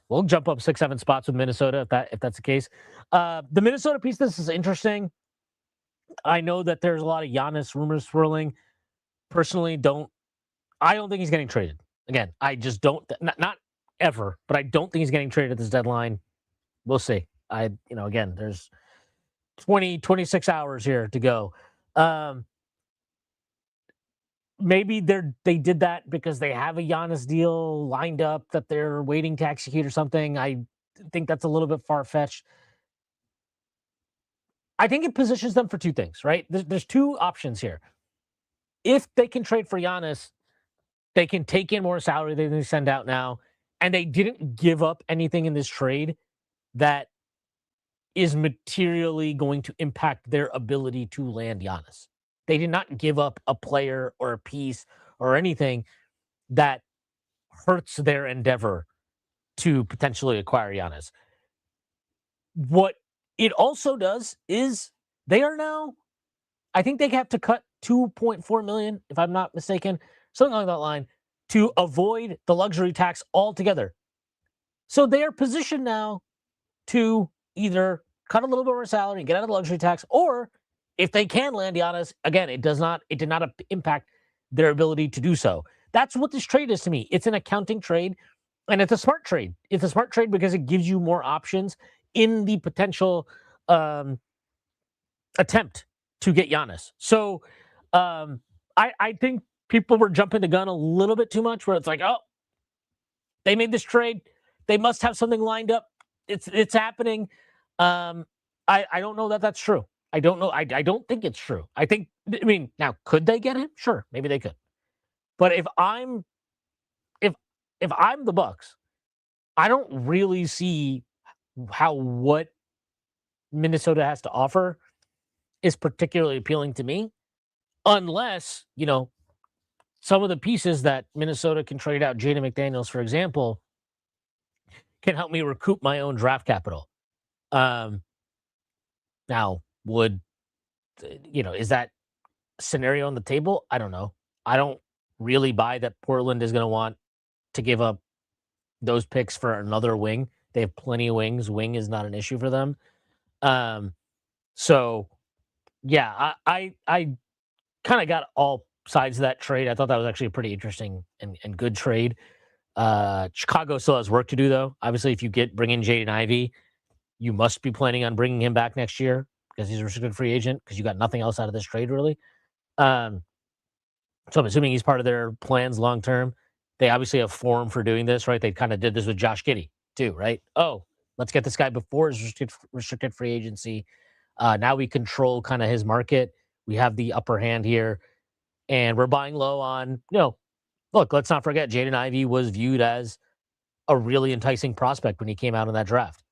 We'll jump up 6-7 spots with Minnesota if that's the case. The Minnesota piece, this is interesting. I know that there's a lot of Giannis rumors swirling. Personally, I don't think he's getting traded. Again, I just don't not ever, but I don't think he's getting traded at this deadline. We'll see. Again, there's 26 hours here to go. Maybe they did that because they have a Giannis deal lined up that they're waiting to execute or something. I think that's a little bit far-fetched. I think it positions them for two things, right? There's two options here. If they can trade for Giannis, they can take in more salary than they send out now, and they didn't give up anything in this trade that is materially going to impact their ability to land Giannis. They did not give up a player or a piece or anything that hurts their endeavor to potentially acquire Giannis. What it also does is they are now, I think they have to cut 2.4 million, if I'm not mistaken, something along that line, to avoid the luxury tax altogether. So they are positioned now to either cut a little bit more salary and get out of the luxury tax, or if they can land Giannis, again, it did not impact their ability to do so. That's what this trade is to me. It's an accounting trade, and it's a smart trade. It's a smart trade because it gives you more options in the potential attempt to get Giannis. So I think people were jumping the gun a little bit too much, where it's like, oh, they made this trade. They must have something lined up. It's happening. I don't know that that's true. I don't know. I don't think it's true. I mean, now, could they get him? Sure, maybe they could. But if I'm the Bucks, I don't really see how what Minnesota has to offer is particularly appealing to me, unless, some of the pieces that Minnesota can trade out, Jaden McDaniels, for example, can help me recoup my own draft capital. Now, is that scenario on the table? I don't know. I don't really buy that Portland is going to want to give up those picks for another wing. They have plenty of wings. Wing is not an issue for them. So yeah, I kind of got all sides of that trade. I thought that was actually a pretty interesting and good trade. Chicago still has work to do, though. Obviously, if you bring in Jaden Ivey, you must be planning on bringing him back next year because he's a restricted free agent, because you got nothing else out of this trade, really. So I'm assuming he's part of their plans long term. They obviously have form for doing this, right? They kind of did this with Josh Giddey, too, right? Oh, let's get this guy before his restricted free agency. Now we control kind of his market. We have the upper hand here, and we're buying low on, look, let's not forget, Jaden Ivey was viewed as a really enticing prospect when he came out in that draft.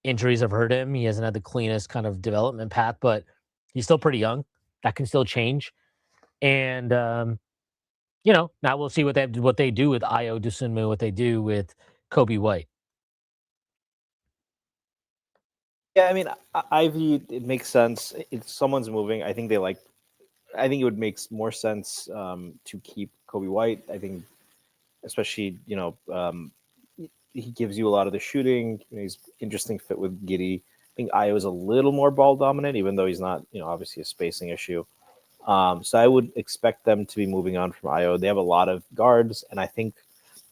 Injuries have hurt him. He hasn't had the cleanest kind of development path, but he's still pretty young. That can still change. And, now we'll see what they do with Ayo Dosunmu, what they do with Kobe White. Yeah, I mean, Ivy, it makes sense. If someone's moving, I think it would make more sense to keep Kobe White. I think, especially, he gives you a lot of the shooting. He's interesting fit with Giddey. I think Ayo is a little more ball dominant, even though he's not, obviously a spacing issue. So I would expect them to be moving on from Ayo. They have a lot of guards, and I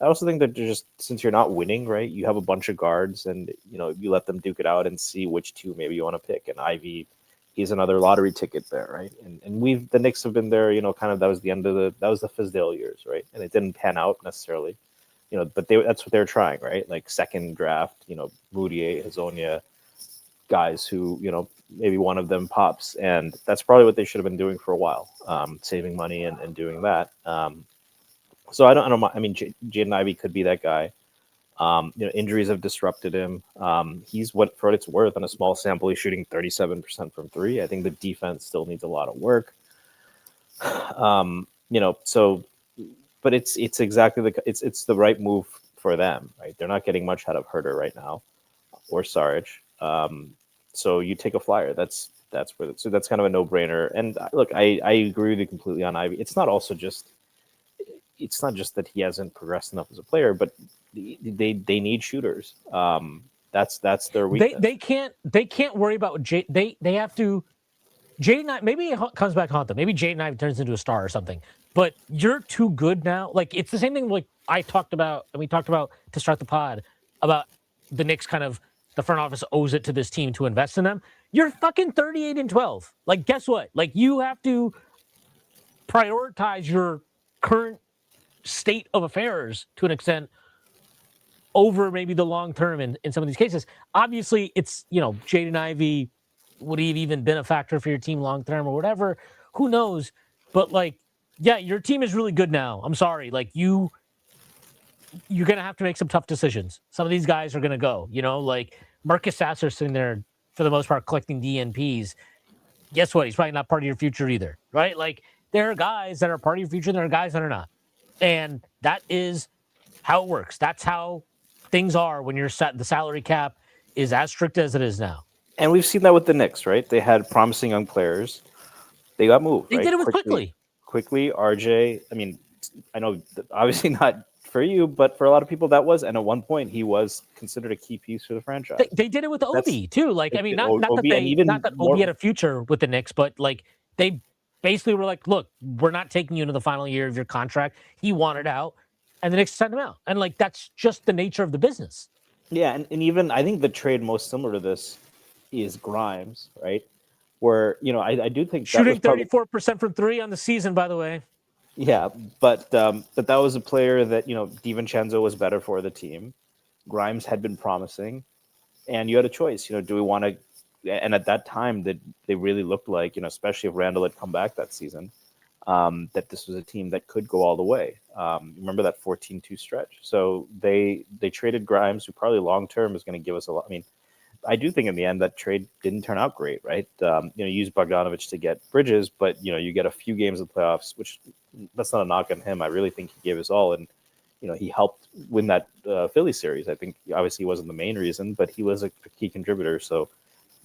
also think that since you're not winning, right, you have a bunch of guards, and you let them duke it out and see which two maybe you want to pick. And Ivy, he's another lottery ticket there, right? And the Knicks have been there, kind of that was the Fizdale years, right? And it didn't pan out necessarily, but that's what they were trying, right? Like second draft, Moutier, Hazonia, guys who, maybe one of them pops, and that's probably what they should have been doing for a while, saving money and doing that. So I don't. I mean, Jaden Ivey could be that guy. Injuries have disrupted him. He's for what it's worth, on a small sample, he's shooting 37% from three. I think the defense still needs a lot of work. So, but it's exactly it's the right move for them, right? They're not getting much out of Herter right now, or Saric. So you take a flyer. That's kind of a no-brainer. And look, I agree with you completely on Ivy. It's not also just it's not just that he hasn't progressed enough as a player, but they need shooters. That's their weakness. They can't worry about they have to. Jaden, maybe it comes back to haunt them. Maybe Jaden Ivey turns into a star or something. But you're too good now. Like, it's the same thing like we talked about to start the pod about the Knicks kind of the front office owes it to this team to invest in them. You're fucking 38-12. Like, guess what? Like, you have to prioritize your current state of affairs to an extent over maybe the long term in some of these cases. Obviously, it's, Jaden Ivey, would he have even been a factor for your team long term or whatever? Who knows? But like, yeah, your team is really good now. I'm sorry. Like you're going to have to make some tough decisions. Some of these guys are going to go, like Marcus Sasser sitting there for the most part collecting DNPs. Guess what? He's probably not part of your future either, right? Like there are guys that are part of your future. There are guys that are not. And that is how it works. That's how things are when you're set. The salary cap is as strict as it is now. And we've seen that with the Knicks, right? They had promising young players. They got moved. They did it with quickly. Quickly, RJ. I mean, I know obviously not for you, but for a lot of people that was. And at one point, he was considered a key piece for the franchise. They did it with Obi too. Like, I mean, not that Obi had a future with the Knicks, but like they basically were like, look, we're not taking you into the final year of your contract. He wanted out, and the Knicks sent him out. And like that's just the nature of the business. Yeah, and even I think the trade most similar to this is Grimes, right? Where, I do think shooting 34% from three on the season, by the way. Yeah, but that was a player that, DiVincenzo was better for the team. Grimes had been promising, and you had a choice. Do we want to? And at that time, that they really looked like, especially if Randall had come back that season, that this was a team that could go all the way. Remember that 14-2 stretch? So they traded Grimes, who probably long term is going to give us a lot. I mean, I do think in the end that trade didn't turn out great, right? You use Bogdanovich to get Bridges, but you get a few games of playoffs, which that's not a knock on him. I really think he gave his all, and he helped win that Philly series. I think obviously he wasn't the main reason, but he was a key contributor. So,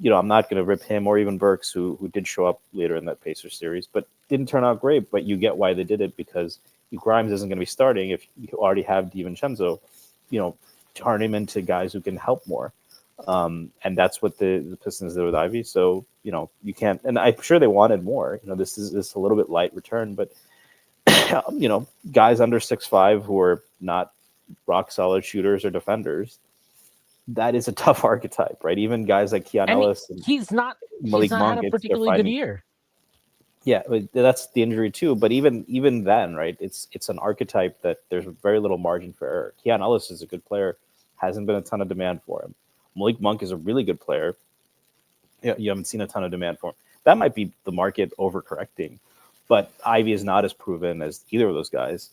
I'm not going to rip him or even Burks, who did show up later in that Pacers series, but didn't turn out great. But you get why they did it, because Grimes isn't going to be starting if you already have DiVincenzo. Turn him into guys who can help more. And that's what the Pistons did with Ivy. So, you can't, and I'm sure they wanted more. This is a little bit light return, but, guys under 6'5" who are not rock solid shooters or defenders, that is a tough archetype, right? Even guys like Keon Ellis. He's not had a particularly good year. Yeah, that's the injury too. But even then, right, it's an archetype that there's very little margin for error. Keon Ellis is a good player, hasn't been a ton of demand for him. Malik Monk is a really good player. You haven't seen a ton of demand for him. That might be the market overcorrecting, but Ivy is not as proven as either of those guys,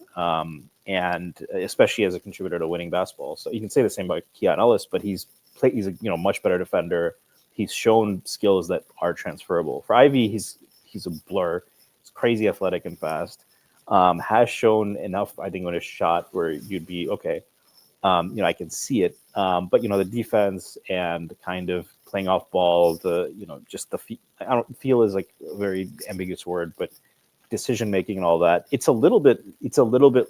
and especially as a contributor to winning basketball. So you can say the same about Keon Ellis, but he's a much better defender. He's shown skills that are transferable. For Ivy, he's a blur. He's crazy athletic and fast. Has shown enough, I think, on his shot where you'd be okay. I can see it. But the defense and kind of playing off ball, just I don't feel is like a very ambiguous word, but decision making and all that. It's a little bit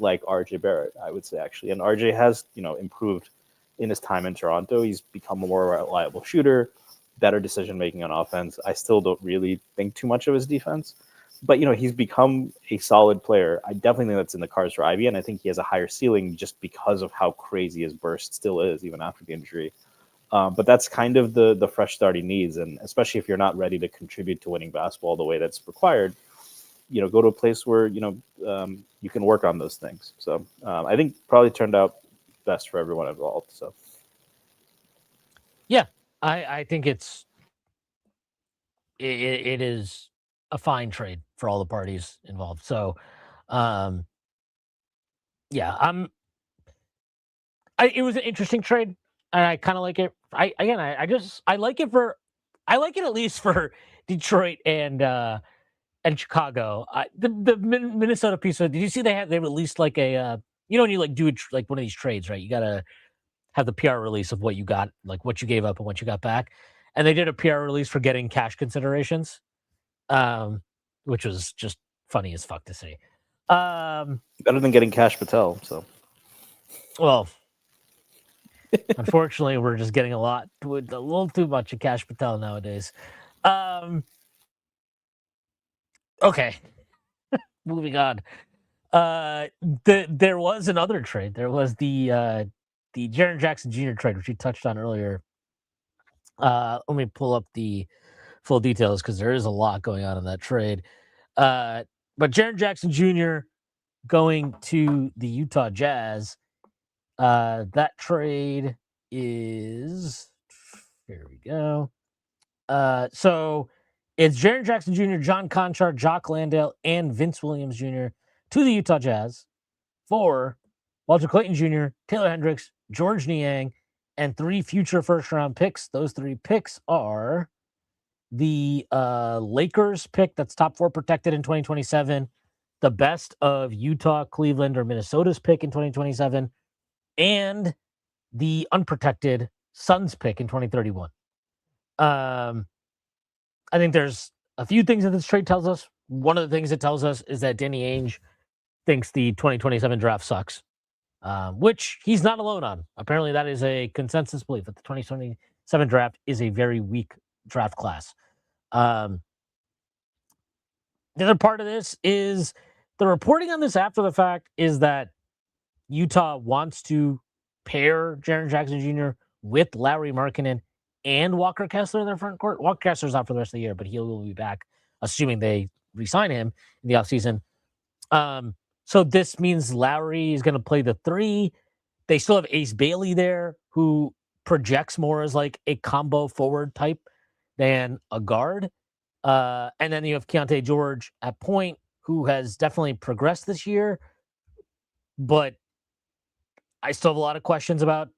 like RJ Barrett, I would say, actually. And RJ has, improved in his time in Toronto. He's become a more reliable shooter, better decision making on offense. I still don't really think too much of his defense. But, he's become a solid player. I definitely think that's in the cards for Ivy, and I think he has a higher ceiling just because of how crazy his burst still is, even after the injury. But that's kind of the fresh start he needs, and especially if you're not ready to contribute to winning basketball the way that's required, go to a place where, you can work on those things. So I think probably turned out best for everyone involved. So, yeah, I think it is a fine trade for all the parties involved. So, it was an interesting trade, and I kind of like it. I like it at least for Detroit and Chicago. The Minnesota piece. Did you see they released like a when you like do like one of these trades, right? You gotta have the PR release of what you got, like what you gave up and what you got back, and they did a PR release for getting cash considerations. Which was just funny as fuck to see. Better than getting Cash Patel. So Well, unfortunately, we're just getting a little too much of Cash Patel nowadays. Okay, moving on. There was another trade. There was the Jaren Jackson Jr. trade, which you touched on earlier. Let me pull up the full details because there is a lot going on in that trade. But Jaren Jackson Jr. going to the Utah Jazz. That trade is, here we go. So it's Jaren Jackson Jr., John Conchar, Jock Landale, and Vince Williams Jr. to the Utah Jazz for Walter Clayton Jr., Taylor Hendricks, George Niang, and 3 future first-round picks. Those 3 picks are the Lakers pick that's top 4 protected in 2027, the best of Utah, Cleveland, or Minnesota's pick in 2027, and the unprotected Suns pick in 2031. I think there's a few things that this trade tells us. One of the things it tells us is that Danny Ainge thinks the 2027 draft sucks, which he's not alone on. Apparently, that is a consensus belief that the 2027 draft is a very weak draft class. The other part of this is the reporting on this after the fact is that Utah wants to pair Jaren Jackson Jr. with Lauri Markkanen and Walker Kessler in their front court. Walker Kessler's out for the rest of the year, but he will be back, assuming they re-sign him in the offseason. So this means Lauri is going to play the 3. They still have Ace Bailey there, who projects more as like a combo forward type than a guard. And then you have Keontae George at point, who has definitely progressed this year. But I still have a lot of questions about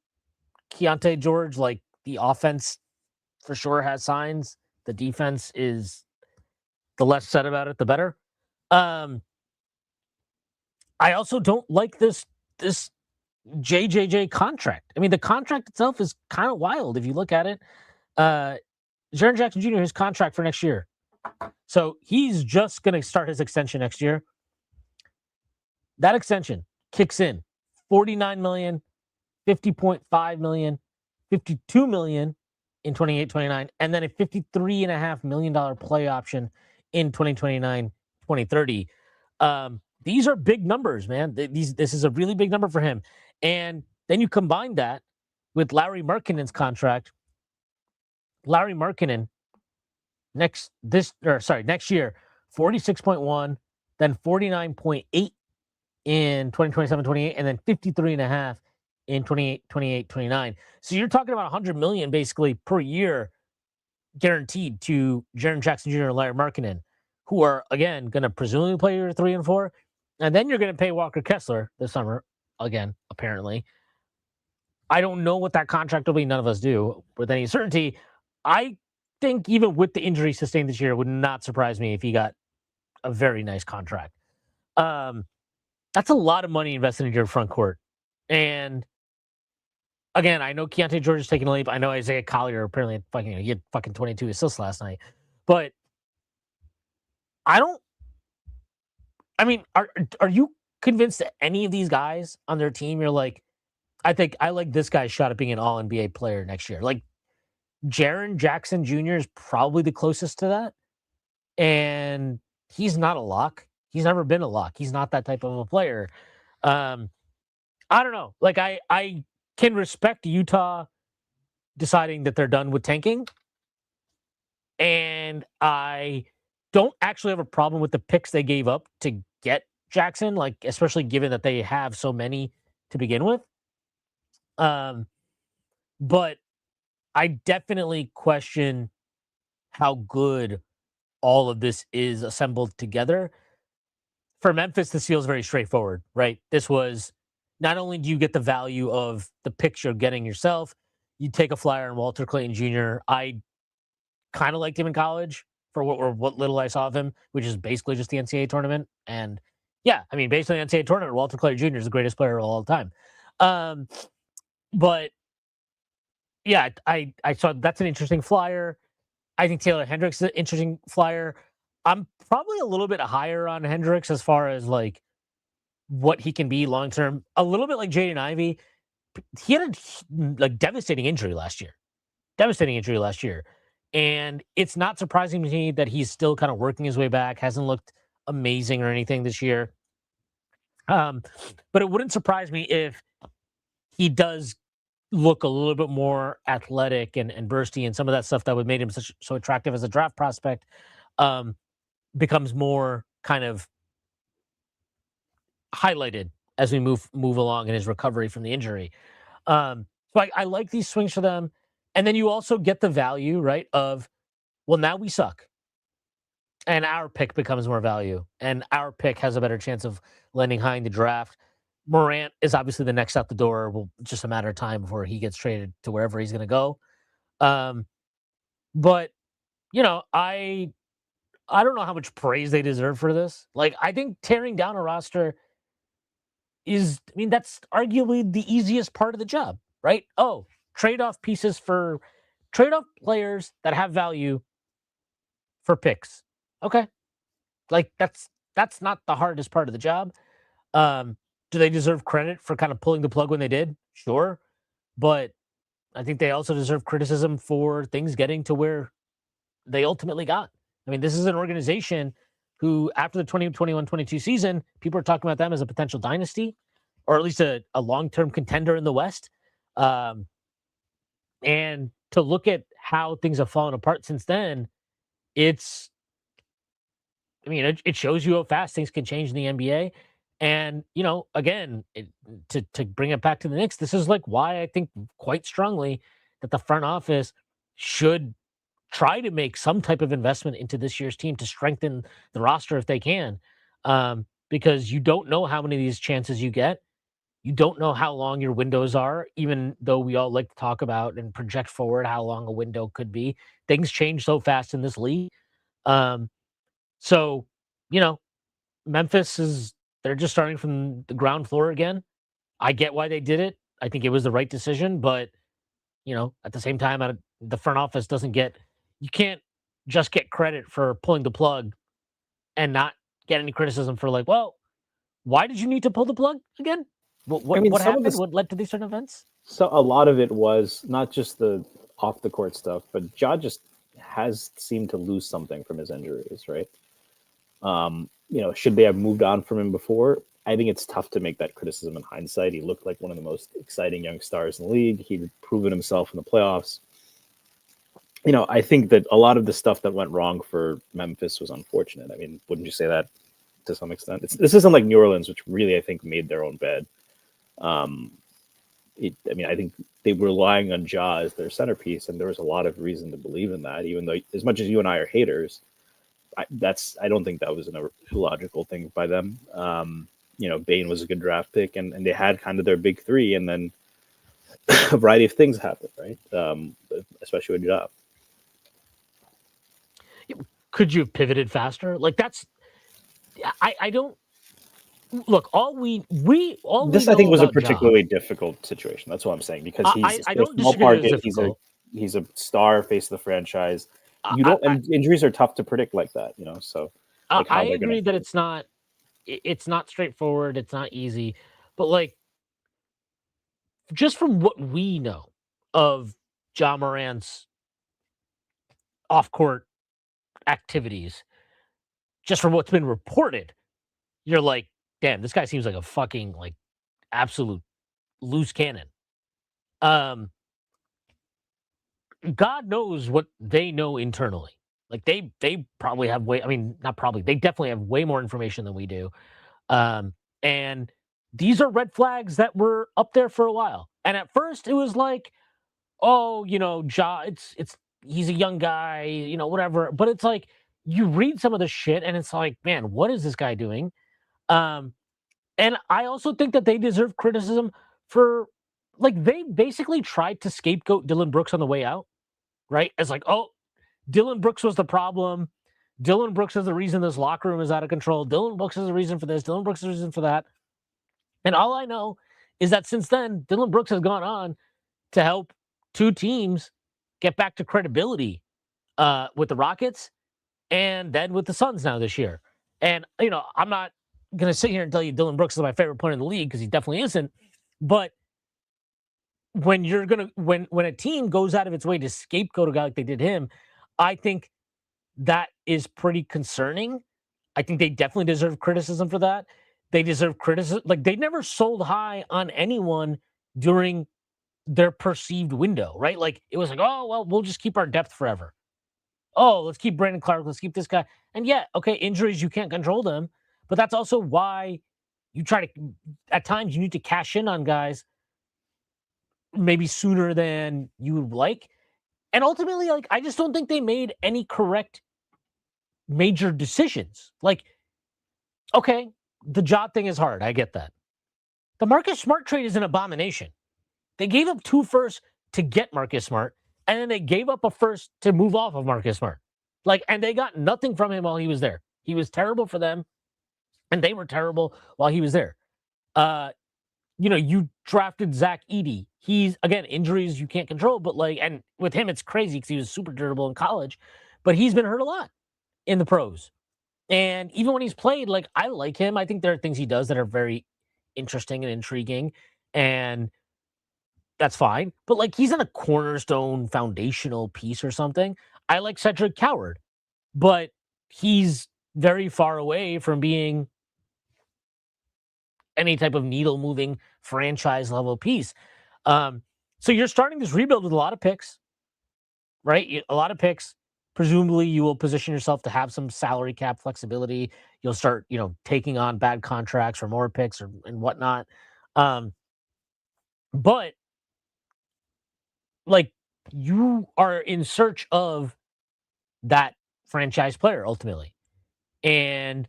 Keontae George. Like, the offense for sure has signs. The defense is, the less said about it, the better. I also don't like this JJJ contract. I mean, the contract itself is kind of wild if you look at it. Jaren Jackson Jr., his contract for next year. So he's just going to start his extension next year. That extension kicks in $49 million, $50.5 million, $52 million in 28-29, and then a $53.5 million play option in 2029, 2030. These are big numbers, man. This is a really big number for him. And then you combine that with Lauri Markkanen's contract. Lauri Markkanen next year, 46.1, then 49.8 in 2027-28, and then 53.5 in 28-29. So you're talking about $100 million basically per year guaranteed to Jaren Jackson Jr. and Lauri Markkanen, who are, again, going to presumably play your 3 and 4. And then you're going to pay Walker Kessler this summer, again, apparently. I don't know what that contract will be. None of us do with any certainty. I think even with the injury sustained this year, it would not surprise me if he got a very nice contract. That's a lot of money invested in your front court. And again, I know Keontae George is taking a leap. I know Isaiah Collier apparently he had fucking 22 assists last night. But are you convinced that any of these guys on their team, you're like, I think I like this guy's shot at being an all-NBA player next year? Like, Jaren Jackson Jr. is probably the closest to that. And he's not a lock. He's never been a lock. He's not that type of a player. I don't know. Like, I can respect Utah deciding that they're done with tanking. And I don't actually have a problem with the picks they gave up to get Jackson, like, especially given that they have so many to begin with. But I definitely question how good all of this is assembled together. For Memphis, this feels very straightforward, right? This was, not only do you get the value of the picks you're getting yourself, you take a flyer on Walter Clayton Jr. I kind of liked him in college for what little I saw of him, which is basically just the NCAA tournament. And yeah, I mean, based on the NCAA tournament, Walter Clayton Jr. is the greatest player of all time. But yeah, I saw that's an interesting flyer. I think Taylor Hendricks is an interesting flyer. I'm probably a little bit higher on Hendricks as far as like what he can be long term. A little bit like Jaden Ivey. He had a devastating injury last year. And it's not surprising to me that he's still kind of working his way back. Hasn't looked amazing or anything this year. But it wouldn't surprise me if he does look a little bit more athletic and bursty, and some of that stuff that would made him so attractive as a draft prospect becomes more kind of highlighted as we move along in his recovery from the injury. So I like these swings for them. And then you also get the value, right, of, well, now we suck. And our pick becomes more value. And our pick has a better chance of landing high in the draft. Morant is obviously the next out the door. Well, just a matter of time before he gets traded to wherever he's going to go. But, I don't know how much praise they deserve for this. Like, I think tearing down a roster that's arguably the easiest part of the job, right? Oh, trade off players that have value for picks. Okay. Like that's not the hardest part of the job. Do they deserve credit for kind of pulling the plug when they did? Sure. But I think they also deserve criticism for things getting to where they ultimately got. I mean, this is an organization who, after the 2021-22 season, people are talking about them as a potential dynasty, or at least a long-term contender in the West. And to look at how things have fallen apart since then, it shows you how fast things can change in the NBA. And, again, to bring it back to the Knicks, this is like why I think quite strongly that the front office should try to make some type of investment into this year's team to strengthen the roster if they can. Because you don't know how many of these chances you get. You don't know how long your windows are, even though we all like to talk about and project forward how long a window could be. Things change so fast in this league. So, Memphis they're just starting from the ground floor again. I get why they did it. I think it was the right decision, but, at the same time, the front office you can't just get credit for pulling the plug and not get any criticism for like, well, why did you need to pull the plug again? What happened? What led to these certain events? So a lot of it was not just the off the court stuff, but Ja just has seemed to lose something from his injuries, right? Should they have moved on from him before? I think it's tough to make that criticism in hindsight. He looked like one of the most exciting young stars in the league. He'd proven himself in the playoffs. I think that a lot of the stuff that went wrong for Memphis was unfortunate. I mean, wouldn't you say that to some extent? This isn't like New Orleans, which really, I think, made their own bed. I think they were relying on Ja as their centerpiece, and there was a lot of reason to believe in that, even though as much as you and I are haters, I don't think that was an illogical thing by them. Bane was a good draft pick, and they had kind of their big three, and then a variety of things happened, right? Especially with Ja. Could you have pivoted faster? Like I don't look. This I think was a particularly difficult situation. That's what I'm saying, because he's I don't a small target. He's a star, face of the franchise. Injuries are tough to predict like that, So I agree that it's not straightforward. It's not easy, but like just from what we know of Ja Morant's off-court activities, just from what's been reported, you're like, damn, this guy seems like a fucking like absolute loose cannon. God knows what they know internally. Like they probably have not probably, they definitely have way more information than we do. And these are red flags that were up there for a while. And at first it was like, oh, Ja, he's a young guy, whatever. But it's like you read some of the shit and it's like, man, what is this guy doing? And I also think that they deserve criticism for, like, they basically tried to scapegoat Dillon Brooks on the way out, right? It's like, oh, Dillon Brooks was the problem. Dillon Brooks is the reason this locker room is out of control. Dillon Brooks is the reason for this. Dillon Brooks is the reason for that. And all I know is that since then, Dillon Brooks has gone on to help two teams get back to credibility with the Rockets and then with the Suns now this year. And, I'm not going to sit here and tell you Dylan Brooks is my favorite player in the league because he definitely isn't. But when when a team goes out of its way to scapegoat a guy like they did him, I think that is pretty concerning. I think they definitely deserve criticism for that. They deserve criticism. Like, they never sold high on anyone during their perceived window, right? Like, it was like, oh, well, we'll just keep our depth forever. Oh, let's keep Brandon Clark. Let's keep this guy. And yeah, okay, injuries, you can't control them. But that's also why you try to, at times, you need to cash in on guys maybe sooner than you would like. And ultimately, like, I just don't think they made any correct major decisions. Like, okay, the job thing is hard. I get that. The Marcus Smart trade is an abomination. They gave up 2 firsts to get Marcus Smart, and then they gave up a first to move off of Marcus Smart. Like, and they got nothing from him while he was there. He was terrible for them, and they were terrible while he was there. You drafted Zach Edey. He's, again, injuries you can't control, but like, and with him, it's crazy because he was super durable in college, but he's been hurt a lot in the pros. And even when he's played, like, I like him. I think there are things he does that are very interesting and intriguing, and that's fine. But like, he's not a cornerstone foundational piece or something. I like Cedric Coward, but he's very far away from being any type of needle moving franchise level piece. So you're starting this rebuild with a lot of picks, right? A lot of picks. Presumably, you will position yourself to have some salary cap flexibility. You'll start, taking on bad contracts for more picks and whatnot. But like, you are in search of that franchise player ultimately, and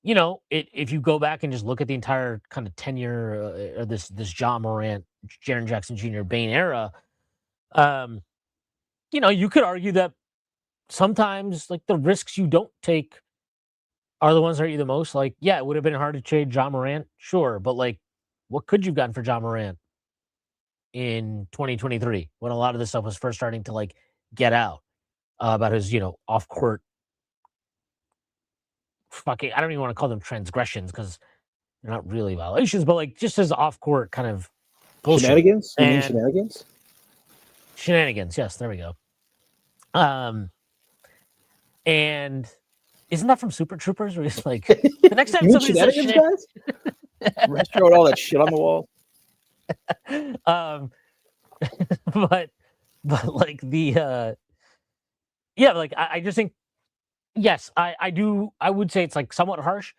if you go back and just look at the entire kind of tenure of this John Morant, Jaren Jackson Jr. Bane era, you could argue that sometimes, like, the risks you don't take are the ones that hurt you the most. Like, yeah, it would have been hard to trade John Morant, sure, but like, what could you've gotten for John Morant in 2023 when a lot of this stuff was first starting to like get out about his, off court fucking, I don't even want to call them transgressions because they're not really violations, but like just his off court kind of bullshit. Shenanigans? You mean shenanigans? Shenanigans, yes, there we go. And isn't that from Super Troopers? Where it's like the next time somebody says guys? Throwing all that shit on the wall. But like the like I just think, yes, I would say it's like somewhat harsh,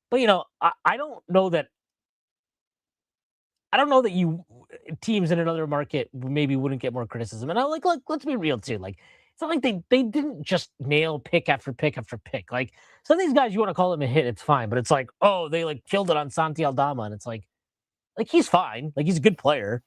but I don't know that you teams in another market maybe wouldn't get more criticism. And I like let's be real too. Like, it's not like they didn't just nail pick after pick after pick. Like, some of these guys, you want to call them a hit, it's fine, but it's like, oh, they like killed it on Santi Aldama, and it's like he's fine, like he's a good player,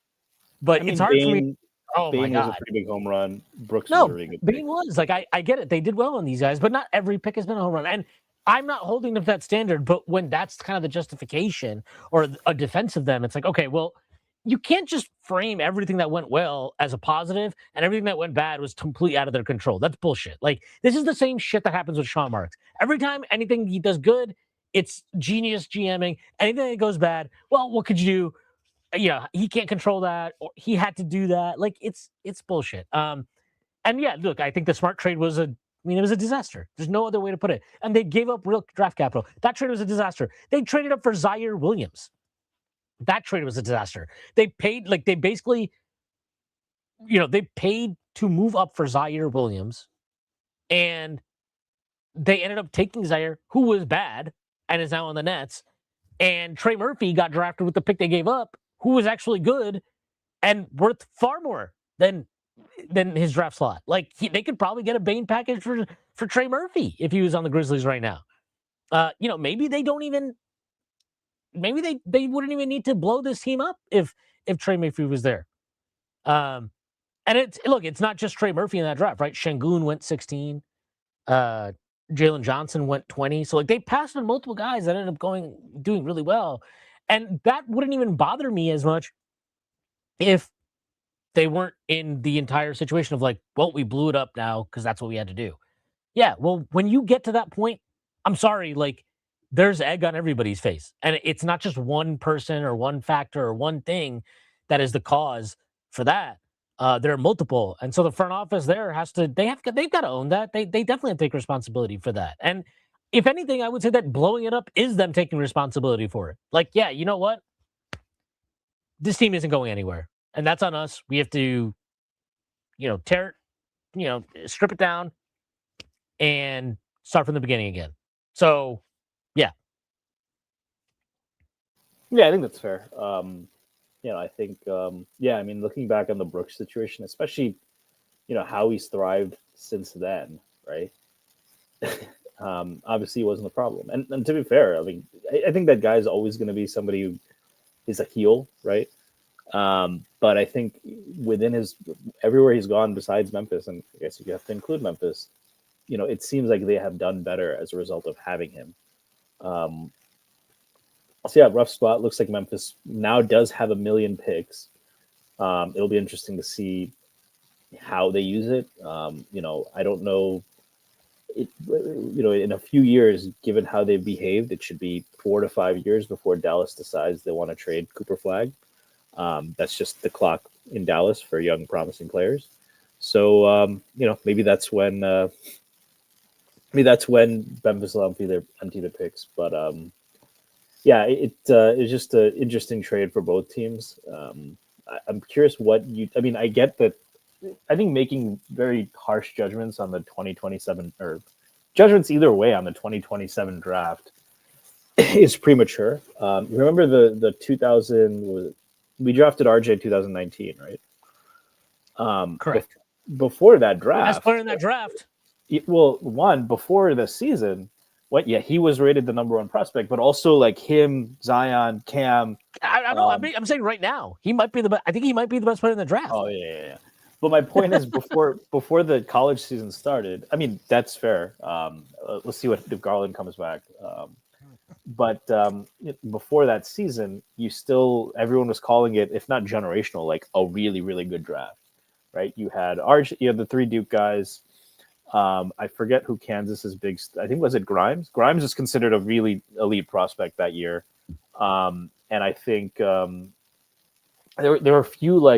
but it's hard for me. Oh Bane my god, was a pretty big home run. Brooks was a really good pick. Bane was like, I get it, they did well on these guys, but not every pick has been a home run, and I'm not holding them to that standard. But when that's kind of the justification or a defense of them, it's like, okay, well, you can't just frame everything that went well as a positive and everything that went bad was completely out of their control. That's bullshit. Like, this is the same shit that happens with Sean Marks. Every time anything he does good, it's genius GMing. Anything that goes bad, well, what could you do? He can't control that, or he had to do that. Like, it's bullshit. And yeah, look, I think the Smart trade was it was a disaster. There's no other way to put it. And they gave up real draft capital. That trade was a disaster. They traded up for Zaire Williams. That trade was a disaster. They paid, like, they basically, they paid to move up for Zaire Williams, and they ended up taking Zaire, who was bad and is now on the Nets, and Trey Murphy got drafted with the pick they gave up, who was actually good and worth far more than his draft slot. Like, they could probably get a Bane package for Trey Murphy if he was on the Grizzlies right now. Maybe they don't even. Maybe they wouldn't even need to blow this team up if Trey Murphy was there. And it's not just Trey Murphy in that draft, right? Şengün went 16. Jalen Johnson went 20. So like, they passed on multiple guys that ended up doing really well. And that wouldn't even bother me as much if they weren't in the entire situation of like, well, we blew it up now because that's what we had to do. Yeah, well, when you get to that point, I'm sorry, like there's egg on everybody's face. And it's not just one person or one factor or one thing that is the cause for that. There are multiple. And so the front office there has to they've got to own that. They definitely have to take responsibility for that. And if anything, I would say that blowing it up is them taking responsibility for it. Like, yeah, you know what? This team isn't going anywhere. And that's on us. We have to, tear it, strip it down and start from the beginning again. So, yeah. Yeah, I think that's fair. I think, I mean, looking back on the Brooks situation, especially, how he's thrived since then, right? Obviously, it wasn't a problem. And to be fair, I mean, I think that guy's always going to be somebody who is a heel, right? But I think within his everywhere he's gone besides Memphis, and I guess you have to include Memphis, it seems like they have done better as a result of having him. Um, so yeah, rough spot. Looks like Memphis now does have 1,000,000 picks. It'll be interesting to see how they use it. I don't know. In a few years, given how they've behaved, it should be 4 to 5 years before Dallas decides they want to trade Cooper Flag. That's just the clock in Dallas for young, promising players. So maybe that's when Memphis will empty their picks. But it's just an interesting trade for both teams. I'm curious I mean, I get that. I think making very harsh judgments on the 2027 or judgments either way on the 2027 draft is premature. Remember the 2000 we drafted RJ 2019, right? Correct. Before that draft, best player in that draft. Before the season, he was rated the number one prospect, but also like him, Zion, Cam. I know. I'm saying right now, he might be the best. I think he might be the best player in the draft. Oh yeah. But my point is, before the college season started, I mean that's fair. Let's see if Garland comes back. But before that season, everyone was calling it, if not generational, like a really, really good draft, right? You had the three Duke guys. I forget who Kansas's big. I think was it Grimes. Grimes is considered a really elite prospect that year, and I think there were a few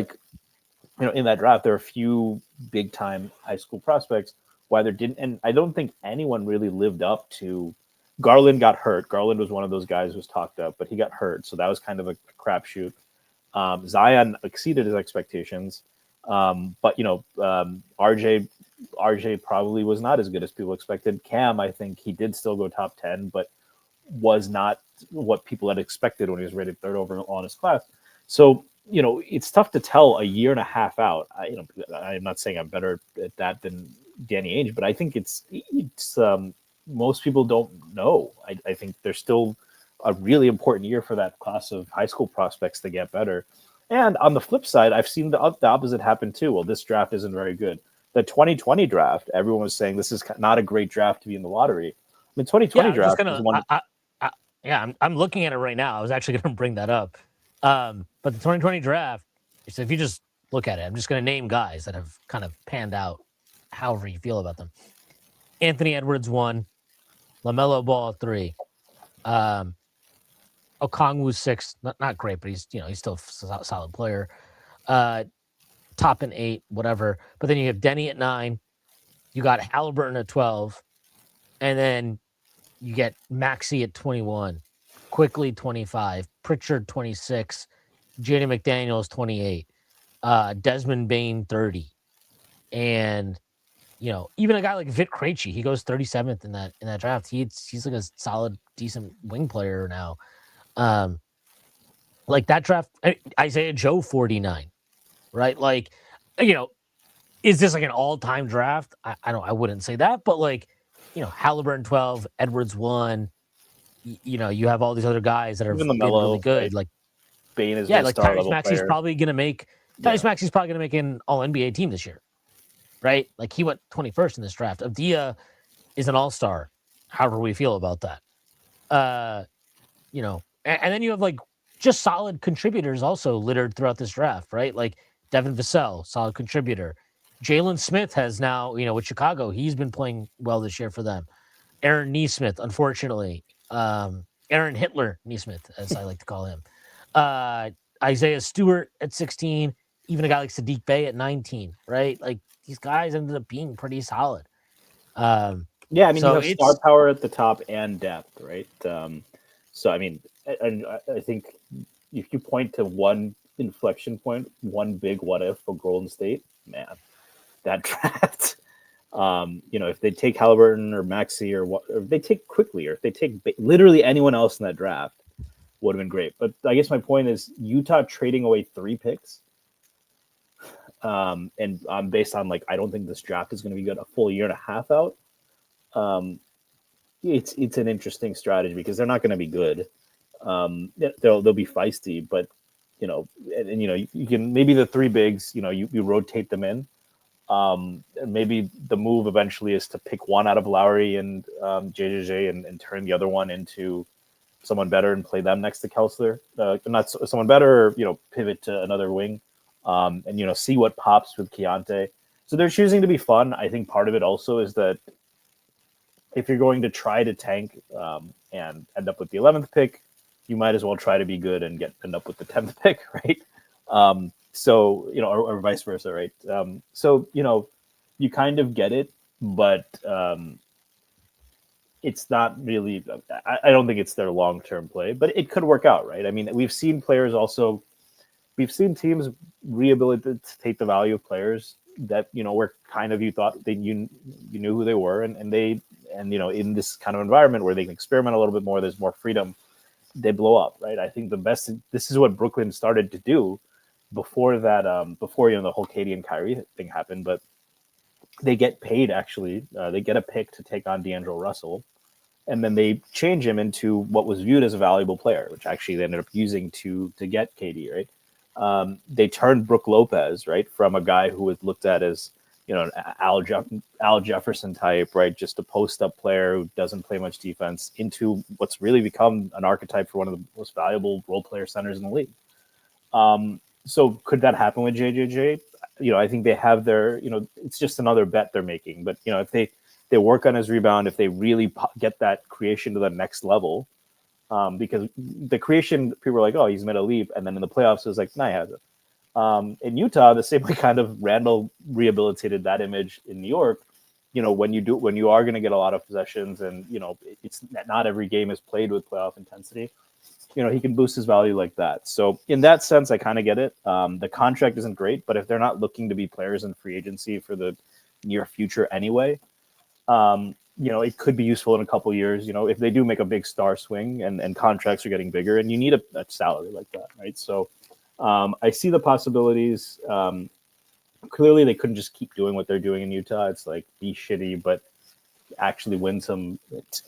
in that draft there were a few big time high school prospects. Why there didn't, and I don't think anyone really lived up to. Garland got hurt. Garland was one of those guys who was talked up, but he got hurt, so that was kind of a crapshoot. Zion exceeded his expectations, but RJ probably was not as good as people expected. Cam, I think he did still go top 10, but was not what people had expected when he was rated third overall in his class. So it's tough to tell a year and a half out. I'm not saying I'm better at that than Danny Ainge, but I think it's most people don't know. I think there's still a really important year for that class of high school prospects to get better. And on the flip side, I've seen the opposite happen too. Well, this draft isn't very good. The 2020 draft, everyone was saying this is not a great draft to be in the lottery. I mean, 2020 draft is one. I'm looking at it right now. I was actually going to bring that up. But the 2020 draft, so if you just look at it, I'm just going to name guys that have kind of panned out however you feel about them. Anthony Edwards 1, LaMelo Ball 3, Okongwu 6. Not great, but he's still a solid player. Toppin 8, whatever. But then you have Denny at 9. You got Halliburton at 12, and then you get Maxey at 21, Quickly 25, Pritchard 26, Jaden McDaniels 28, Desmond Bain 30, and even a guy like Vit Krejci, he goes 37th in that draft. He's like a solid, decent wing player now. Like that draft, Isaiah Joe 49, right? Like, is this like an all-time draft? I wouldn't say that, but Halliburton 12, Edwards 1. You have all these other guys that are been really good. Right? Like Bain is like Tyrese Maxey's probably gonna make an All-NBA team this year. Right? Like he went 21st in this draft. Avdia is an all-star, however we feel about that. And then you have just solid contributors also littered throughout this draft, right? Like Devin Vassell, solid contributor. Jalen Smith has now, with Chicago, he's been playing well this year for them. Aaron Neesmith, unfortunately. Aaron Hitler Neesmith, as I like to call him. Isaiah Stewart at 16, even a guy like Sadiq Bey at 19, right? Like these guys ended up being pretty solid. Yeah, I mean, you So have star it's power at the top and depth, right? So, I mean, I think if you point to one inflection point, one big what if for Golden State, man, that draft. If they take Halliburton or Maxi or if they take quickly, or if they take literally anyone else in that draft, would have been great. But I guess my point is Utah trading away 3 picks. And based on I don't think this draft is going to be good a full year and a half out. It's an interesting strategy because they're not going to be good. They'll be feisty, but you can maybe the 3 bigs, you rotate them in. And maybe the move eventually is to pick one out of Lowry and JJJ and turn the other one into someone better and play them next to Kessler. Not someone better, or, pivot to another wing, and see what pops with Keontae. So they're choosing to be fun. I think part of it also is that if you're going to try to tank and end up with the 11th pick, you might as well try to be good and end up with the 10th pick, right? So, or vice versa, right? So, you kind of get it, but it's not really, I don't think it's their long-term play, but it could work out, right? I mean, we've seen teams rehabilitate the value of players that, were kind of, you thought that you knew who they were, and in this kind of environment where they can experiment a little bit more, there's more freedom, they blow up, right? I think this is what Brooklyn started to do before that, before the whole Katie and Kyrie thing happened, but they get paid actually. They get a pick to take on D'Angelo Russell, and then they change him into what was viewed as a valuable player, which actually they ended up using to get KD, right? They turned Brook Lopez, right, from a guy who was looked at as an Al Jefferson type, right, just a post-up player who doesn't play much defense, into what's really become an archetype for one of the most valuable role player centers in the league. So could that happen with JJJ? I think they have their, it's just another bet they're making. But, if they work on his rebound, if they really get that creation to the next level, because the creation, people are like, oh, he's made a leap. And then in the playoffs, it was like, nah, he hasn't. In Utah, the same way kind of Randall rehabilitated that image in New York. When you are going to get a lot of possessions and, it's not every game is played with playoff intensity, he can boost his value like that. So in that sense, I kind of get it. The contract isn't great, but if they're not looking to be players in free agency for the near future anyway, it could be useful in a couple years, if they do make a big star swing and contracts are getting bigger and you need a salary like that, right? So I see the possibilities. Clearly, they couldn't just keep doing what they're doing in Utah. It's like be shitty, but actually win some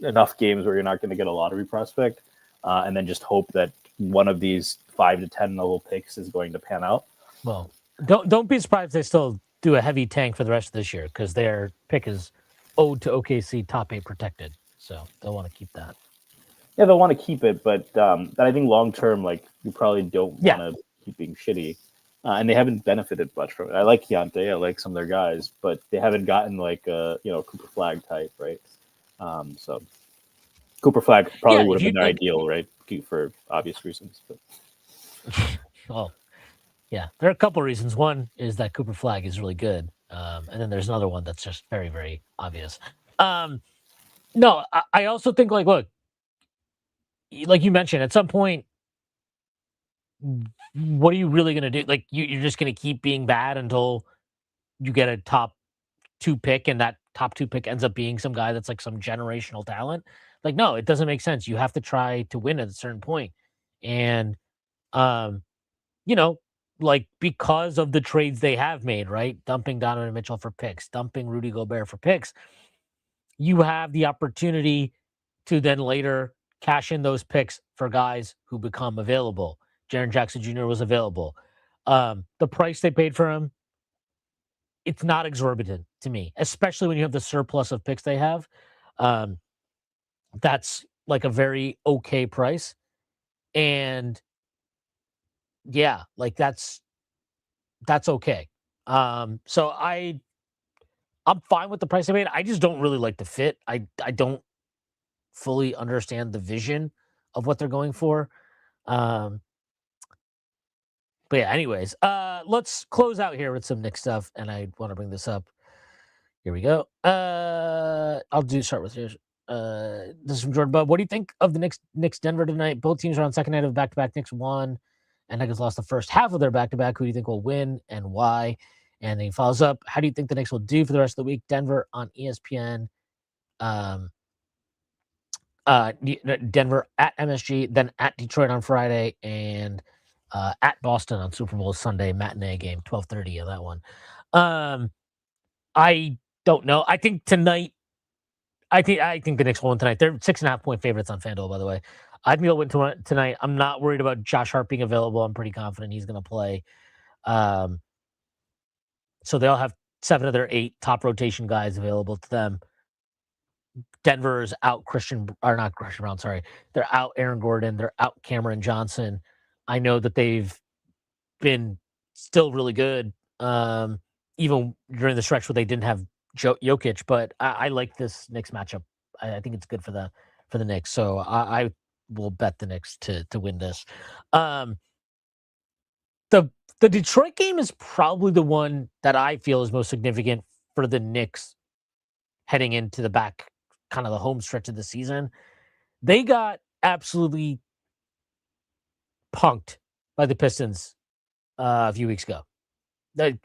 enough games where you're not going to get a lottery prospect. And then just hope that one of these 5 to 10 level picks is going to pan out. Well, don't be surprised if they still do a heavy tank for the rest of this year because their pick is owed to OKC top 8 protected, so they'll want to keep that. Yeah, they'll want to keep it, but I think long term, you probably don't want to keep being shitty, and they haven't benefited much from it. I like Keontae, I like some of their guys, but they haven't gotten Cooper Flag type, right? So. Cooper Flag probably would have been their ideal, right? For obvious reasons. But. Well, yeah, there are a couple of reasons. One is that Cooper Flag is really good. And then there's another one that's just very, very obvious. No, I also think, look, like you mentioned, at some point, what are you really going to do? You're just going to keep being bad until you get a top 2 pick and that top 2 pick ends up being some guy that's some generational talent. No, it doesn't make sense. You have to try to win at a certain point. And, because of the trades they have made, right? Dumping Donovan Mitchell for picks, dumping Rudy Gobert for picks, you have the opportunity to then later cash in those picks for guys who become available. Jaren Jackson Jr. was available. The price they paid for him, it's not exorbitant to me, especially when you have the surplus of picks they have. That's a very okay price. And yeah, that's okay. So I'm fine with the price I made. I just don't really like the fit. I don't fully understand the vision of what they're going for. But yeah, anyways, let's close out here with some Knicks stuff, and I want to bring this up. Here we go. I'll start with yours. This is from Jordan Bub. What do you think of the Knicks Denver tonight? Both teams are on second night of back-to-back. Knicks won, and Nuggets lost the first half of their back-to-back. Who do you think will win and why? And then he follows up. How do you think the Knicks will do for the rest of the week? Denver on ESPN. Denver at MSG, then at Detroit on Friday, and at Boston on Super Bowl Sunday matinee game, 12:30 of that one. I don't know. I think tonight. I think the Knicks will win tonight. They're 6.5-point favorites on FanDuel, by the way. I think they'll win tonight. I'm not worried about Josh Hart being available. I'm pretty confident he's going to play. So they'll have 7 of their 8 top rotation guys available to them. Denver's out not Christian Brown, sorry. They're out Aaron Gordon. They're out Cameron Johnson. I know that they've been still really good, even during the stretch where they didn't have Jokic, but I like this Knicks matchup. I think it's good for the Knicks. So I will bet the Knicks to win this. The Detroit game is probably the one that I feel is most significant for the Knicks heading into the back, kind of the home stretch of the season. They got absolutely punked by the Pistons a few weeks ago. They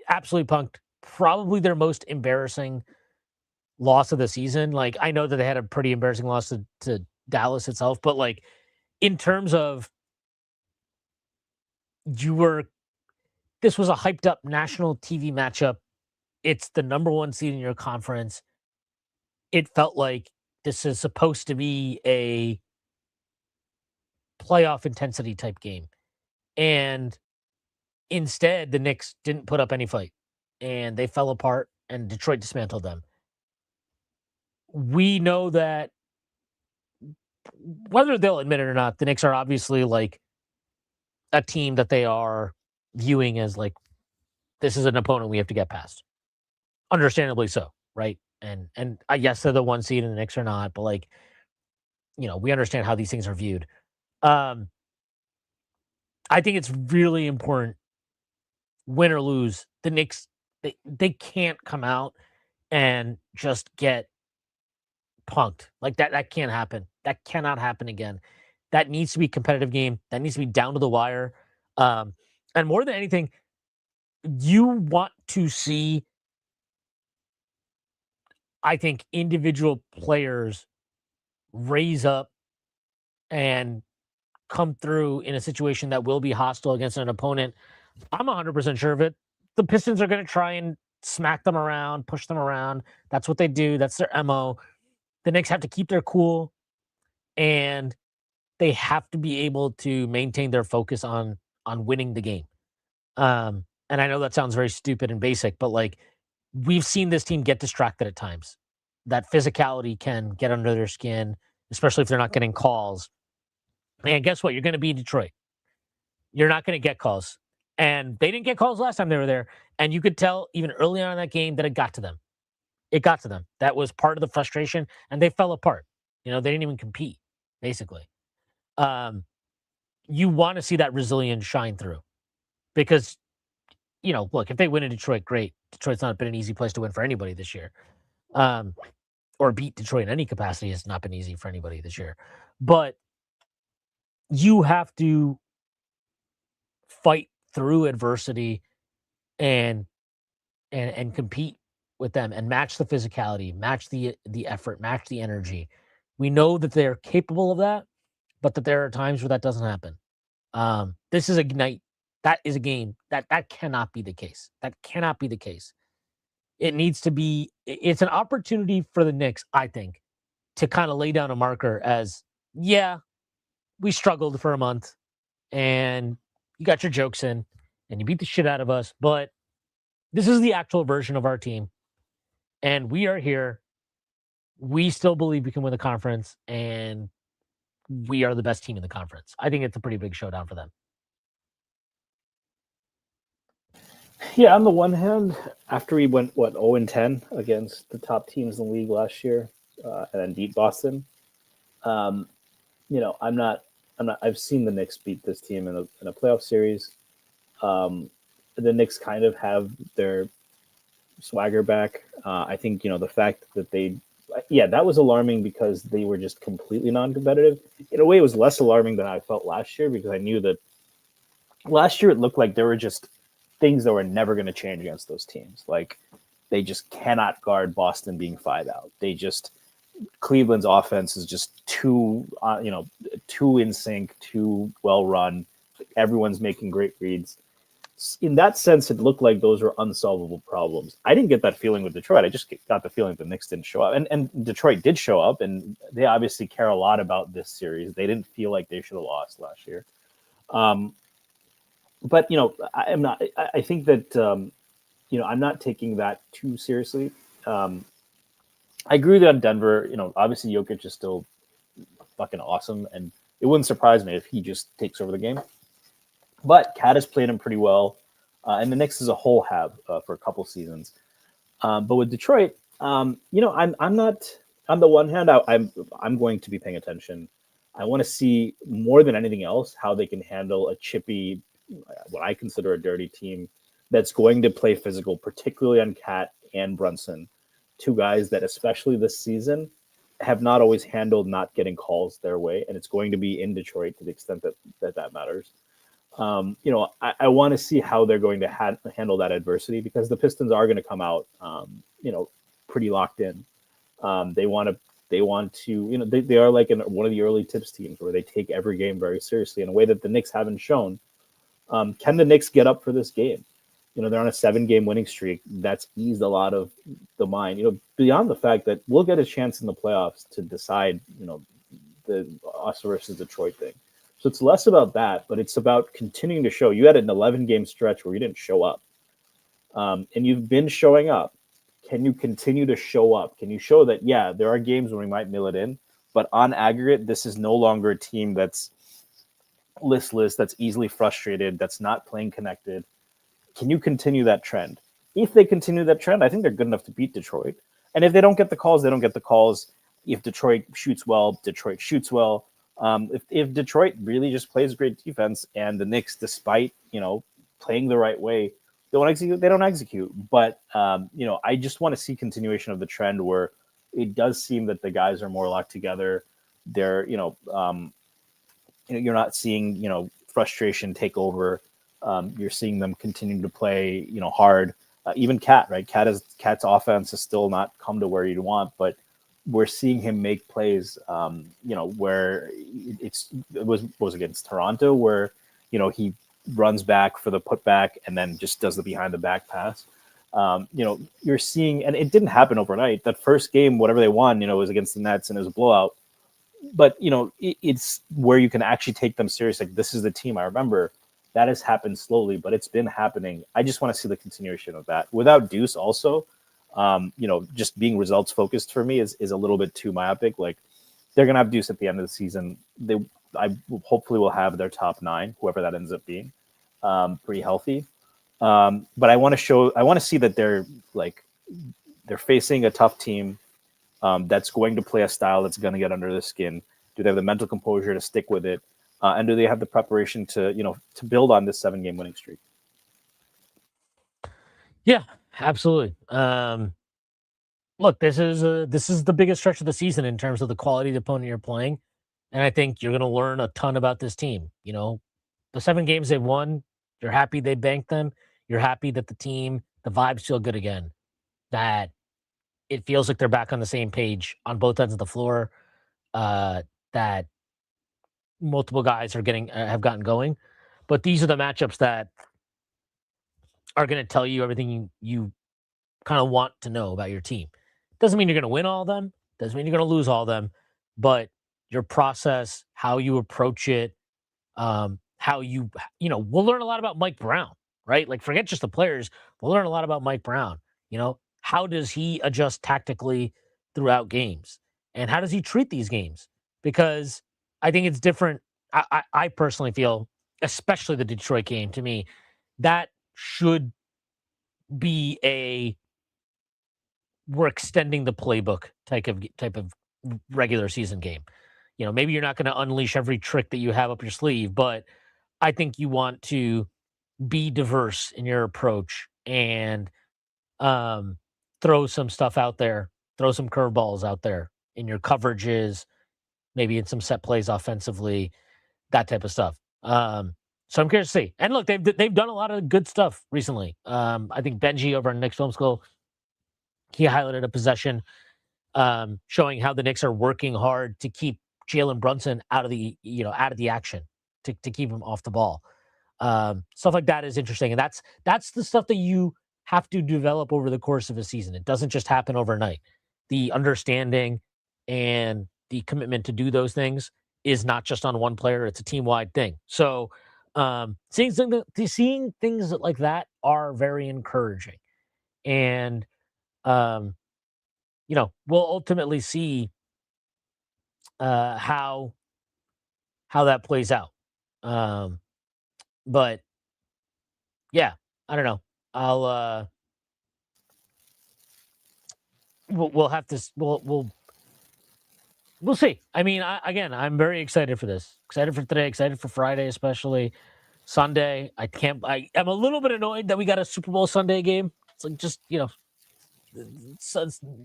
absolutely punked. Probably their most embarrassing loss of the season. Like, I know that they had a pretty embarrassing loss to Dallas itself, but like in terms of this was a hyped up national TV matchup. It's the number 1 seed in your conference. It felt like this is supposed to be a playoff intensity type game. And instead, the Knicks didn't put up any fight. And they fell apart, and Detroit dismantled them. We know that whether they'll admit it or not, the Knicks are obviously like a team that they are viewing as like, this is an opponent we have to get past. Understandably so, right? And yes, they're the 1 seed and the Knicks are not, but like, we understand how these things are viewed. I think it's really important, win or lose, the Knicks, they can't come out and just get punked. Like that can't happen. That cannot happen again. That needs to be a competitive game. That needs to be down to the wire. And more than anything, you want to see, I think, individual players raise up and come through in a situation that will be hostile against an opponent. I'm 100% sure of it. The Pistons are going to try and smack them around, push them around. That's what they do. That's their MO. The Knicks have to keep their cool, and they have to be able to maintain their focus on winning the game. And I know that sounds very stupid and basic, but like, we've seen this team get distracted at times. That physicality can get under their skin, especially if they're not getting calls. And guess what? You're going to be in Detroit. You're not going to get calls. And they didn't get calls last time they were there. And you could tell even early on in that game that it got to them. It got to them. That was part of the frustration, and they fell apart. They didn't even compete, basically. You want to see that resilience shine through because, look, if they win in Detroit, great. Detroit's not been an easy place to win for anybody this year. Or beat Detroit in any capacity has not been easy for anybody this year. But you have to fight through adversity and compete with them and match the physicality, match the effort, match the energy. We know that they're capable of that, but that there are times where that doesn't happen. This is a night. That is a game that cannot be the case. That cannot be the case. It needs to be. It's an opportunity for the Knicks, I think, to kind of lay down a marker as, yeah, we struggled for a month, and you got your jokes in, and you beat the shit out of us, but this is the actual version of our team, and we are here. We still believe we can win the conference, and we are the best team in the conference. I think it's a pretty big showdown for them. Yeah, on the one hand, after we went 0-10 against the top teams in the league last year, and then beat Boston, Um, I'm not. I'm not. I've seen the Knicks beat this team in a playoff series. Um, the Knicks kind of have their swagger back. I think the fact that yeah, that was alarming because they were just completely non-competitive. In a way, it was less alarming than I felt last year because I knew that last year it looked like there were just things that were never going to change against those teams. Like they just cannot guard Boston being 5 out. They just Cleveland's offense is just too in sync, too well run. Everyone's making great reads. In that sense, it looked like those were unsolvable problems. I didn't get that feeling with Detroit. I just got the feeling the Knicks didn't show up, and Detroit did show up, and they obviously care a lot about this series. They didn't feel like they should have lost last year. Um, but I'm not. I think that I'm not taking that too seriously. Um, I agree that Denver. Obviously Jokic is still fucking awesome, and it wouldn't surprise me if he just takes over the game. But Cat has played him pretty well, and the Knicks as a whole have for a couple seasons. But with Detroit, I'm not. On the one hand, I'm going to be paying attention. I want to see more than anything else how they can handle a chippy, what I consider a dirty team that's going to play physical, particularly on Cat and Brunson, two guys that, especially this season, have not always handled not getting calls their way, and it's going to be in Detroit to the extent that matters. I want to see how they're going to handle that adversity because the Pistons are going to come out, pretty locked in. They want to, they are like one of the early tips teams where they take every game very seriously in a way that the Knicks haven't shown. Can the Knicks get up for this game? They're on a 7-game winning streak. That's eased a lot of the mind, beyond the fact that we'll get a chance in the playoffs to decide, the us versus Detroit thing. So it's less about that, but it's about continuing to show. You had an 11-game stretch where you didn't show up, and you've been showing up. Can you continue to show up? Can you show that, yeah, there are games when we might mill it in, but on aggregate, this is no longer a team that's listless, that's easily frustrated, that's not playing connected. Can you continue that trend? If they continue that trend, I think they're good enough to beat Detroit. And if they don't get the calls, they don't get the calls. If Detroit shoots well, Detroit shoots well. If Detroit really just plays great defense and the Knicks, despite playing the right way, they don't execute. They don't execute. But I just want to see continuation of the trend where it does seem that the guys are more locked together. They're you're not seeing frustration take over. You're seeing them continue to play hard. Even Cat, right? Cat's offense has still not come to where you'd want, but we're seeing him make plays, where it was against Toronto, where he runs back for the putback and then just does the behind the back pass. You're seeing, and it didn't happen overnight. That first game, whatever they won, was against the Nets and it was a blowout. But it's where you can actually take them serious. Like, this is the team. I remember that has happened slowly, but it's been happening. I just want to see the continuation of that without Deuce also. Just being results focused for me is a little bit too myopic. Like, they're gonna have Deuce at the end of the season. I hopefully will have their top 9, whoever that ends up being, pretty healthy. But I want to see that they're facing a tough team that's going to play a style that's going to get under the skin. Do they have the mental composure to stick with it? And do they have the preparation to build on this 7-game winning streak? Yeah, absolutely. Look, this is the biggest stretch of the season in terms of the quality of the opponent you're playing, and I think you're going to learn a ton about this team. The 7 games they've won, you're happy they banked them. You're happy that the vibes feel good again. That it feels like they're back on the same page on both ends of the floor. That multiple guys have gotten going, but these are the matchups that are going to tell you everything you kind of want to know about your team. Doesn't mean you're going to win all of them. Doesn't mean you're going to lose all of them, but your process, how you approach it, how we'll learn a lot about Mike Brown, right? Like, forget just the players. We'll learn a lot about Mike Brown. How does he adjust tactically throughout games, and how does he treat these games? Because I think it's different. I personally feel, especially the Detroit game, to me, that should be we're extending the playbook type of regular season game. maybe you're not going to unleash every trick that you have up your sleeve, but I think you want to be diverse in your approach and um, throw some stuff out there, throw some curveballs out there in your coverages, maybe in some set plays offensively, that type of stuff. So I'm curious to see. And look, they've done a lot of good stuff recently. I think Benji over on Knicks Film School, he highlighted a possession showing how the Knicks are working hard to keep Jalen Brunson out of the action, to keep him off the ball. Stuff like that is interesting, and that's the stuff that you have to develop over the course of a season. It doesn't just happen overnight. The understanding and the commitment to do those things is not just on one player; it's a team wide thing. So, seeing things like that are very encouraging, and um, we'll ultimately see how that plays out. But yeah, I don't know. We'll have to we'll see. I mean, I'm very excited for this. Excited for today. Excited for Friday, especially Sunday. I'm a little bit annoyed that we got a Super Bowl Sunday game. It's like just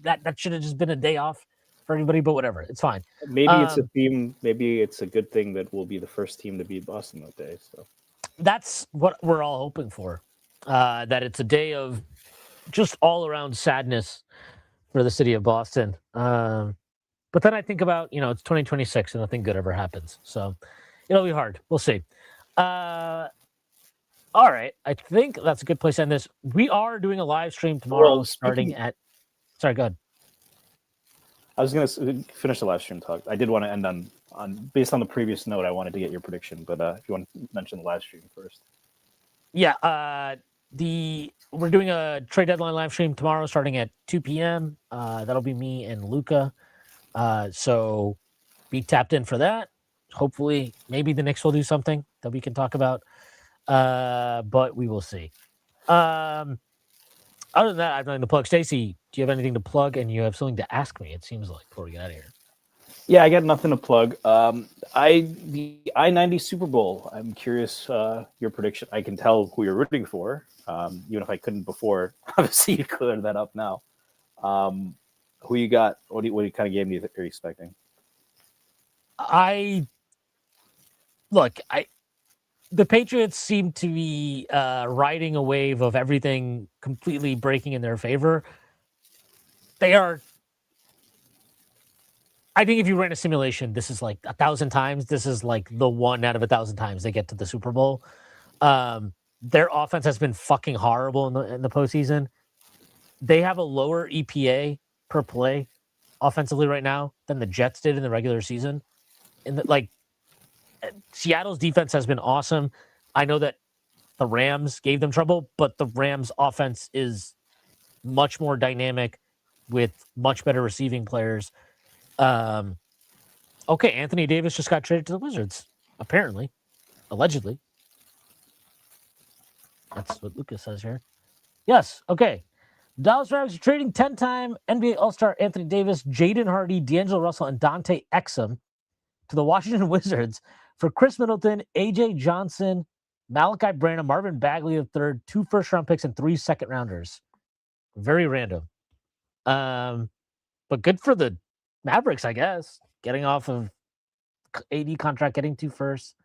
that should have just been a day off for everybody. But whatever, it's fine. Maybe it's a theme. Maybe it's a good thing that we'll be the first team to beat Boston that day. So that's what we're all hoping for. That it's a day of just all around sadness for the city of Boston. But then I think about, it's 2026 and nothing good ever happens. So it'll be hard. We'll see. All right. I think that's a good place to end this. We are doing a live stream tomorrow starting at... Sorry, go ahead. I was going to finish the live stream talk. I did want to end on based on the previous note, I wanted to get your prediction. But if you want to mention the live stream first. Yeah. We're doing a trade deadline live stream tomorrow starting at 2 p.m. That'll be me and Luca. So be tapped in for that. Hopefully, maybe the Knicks will do something that we can talk about. But we will see. Other than that, I have nothing to plug. Stacey, do you have anything to plug? And you have something to ask me, it seems like, before we get out of here. Yeah, I got nothing to plug. The I-90 Super Bowl. I'm curious your prediction. I can tell who you're rooting for, even if I couldn't before. Obviously, you cleared that up now. Who you got? What kind of game are you expecting? The Patriots seem to be riding a wave of everything completely breaking in their favor. They are. I think if you ran a simulation, this is like 1,000 times. This is like the 1 out of 1,000 times they get to the Super Bowl. Their offense has been fucking horrible in the postseason. They have a lower EPA per play offensively right now than the Jets did in the regular season. Seattle's defense has been awesome. I know that the Rams gave them trouble, but the Rams offense is much more dynamic with much better receiving players. Okay, Anthony Davis just got traded to the Wizards, apparently, allegedly. That's what Lucas says here. Yes, okay. Dallas Mavericks are trading 10-time NBA All-Star Anthony Davis, Jaden Hardy, D'Angelo Russell, and Dante Exum to the Washington Wizards for Chris Middleton, AJ Johnson, Malachi Branham, Marvin Bagley III, 2 first-round picks, and 3 second-rounders. Very random. But good for the Mavericks, I guess. Getting off of AD contract, getting 2 firsts.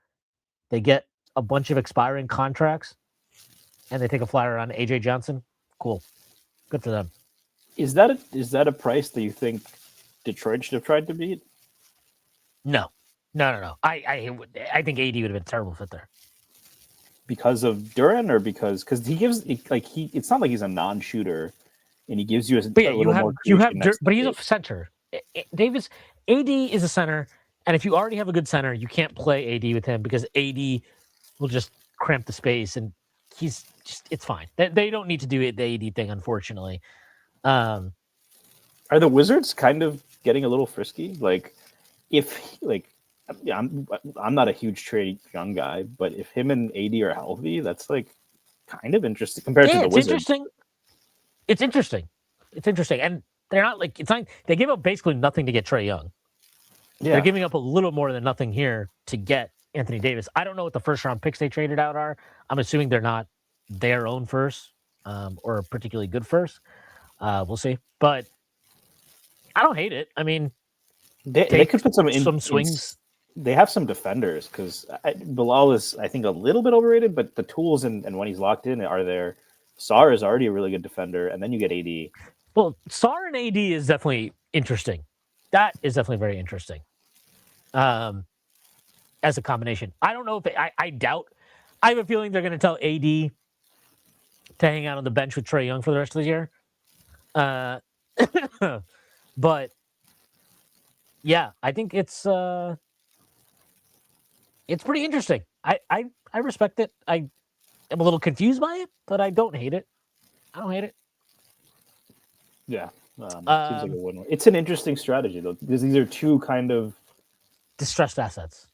They get a bunch of expiring contracts, and they take a flyer on AJ Johnson. Cool. Good for them. Is that a price that you think Detroit should have tried to beat? No. I think AD would have been a terrible fit there. Because of Duran, or because he gives it's not like he's a non-shooter, and he gives you a little more. But he's a center. Davis, AD is a center, and if you already have a good center, you can't play AD with him because AD will just cramp the space, and it's fine. They don't need to do the AD thing, unfortunately. Are the Wizards kind of getting a little frisky? I'm not a huge Trae Young guy, but if him and AD are healthy, that's kind of interesting compared to the Wizards. It's interesting, and they're not it's not they gave up basically nothing to get Trae Young. Yeah. They're giving up a little more than nothing here to get Anthony Davis. I don't know what the first round picks they traded out are. I'm assuming they're not their own first or a particularly good first. We'll see. But I don't hate it. I mean, They could put some swings. They have some defenders because Bilal is, I think, a little bit overrated, but the tools and when he's locked in are there. Sarr is already a really good defender, and then you get AD. Well, Sarr and AD is definitely interesting. That is definitely very interesting. As a combination, I don't know if I doubt. I have a feeling they're going to tell AD to hang out on the bench with Trae Young for the rest of the year. But yeah, I think it's pretty interesting. I respect it. I am a little confused by it, but I don't hate it. I don't hate it. Yeah, seems like a win. It's an interesting strategy though, because these are two kind of distressed assets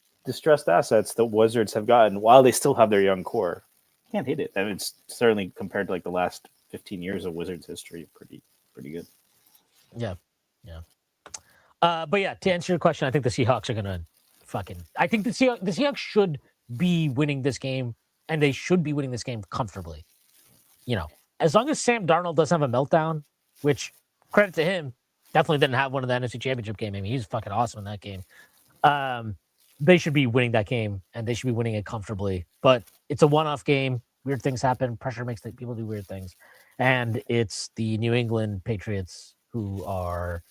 that Wizards have gotten while they still have their young core. Can't hate it. I mean, it's certainly compared to like the last 15 years of Wizards history, pretty good. Yeah. But yeah, to answer your question, I think the Seahawks are gonna I think the Seahawks should be winning this game, and they should be winning this game comfortably. As long as Sam Darnold doesn't have a meltdown, which credit to him, definitely didn't have one in the NFC Championship game. I mean, he's fucking awesome in that game. They should be winning that game, and they should be winning it comfortably. But it's a one-off game. Weird things happen. Pressure makes people do weird things. And it's the New England Patriots who are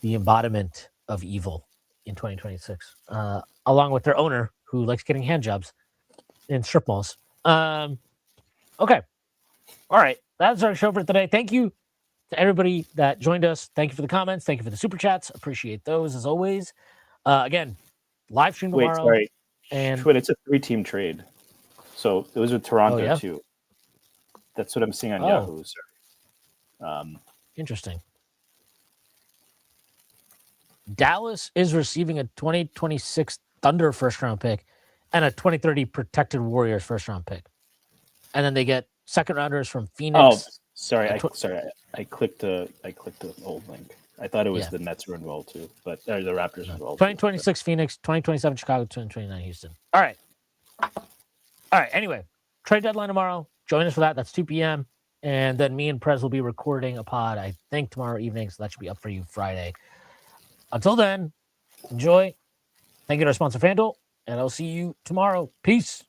the embodiment of evil in 2026, along with their owner, who likes getting hand jobs in strip malls. Okay. All right. That's our show for today. Thank you to everybody that joined us. Thank you for the comments. Thank you for the super chats. Appreciate those as always. Again, live stream tomorrow. Wait, sorry. And it's a 3-team trade. So it was with Toronto too. That's what I'm seeing on Yahoo. Sorry. Interesting. Dallas is receiving a 2026 Thunder first round pick and a 2030 Protected Warriors first round pick. And then they get second rounders from Phoenix. Oh, sorry. I clicked the old link. I thought it was the Nets were involved too, but the Raptors were involved. 2026 too. Phoenix, 2027 Chicago, 2029 Houston. All right. Anyway, trade deadline tomorrow. Join us for that. That's 2 p.m. And then me and Prez will be recording a pod, I think, tomorrow evening. So that should be up for you Friday. Until then, enjoy. Thank you to our sponsor, FanDuel. And I'll see you tomorrow. Peace.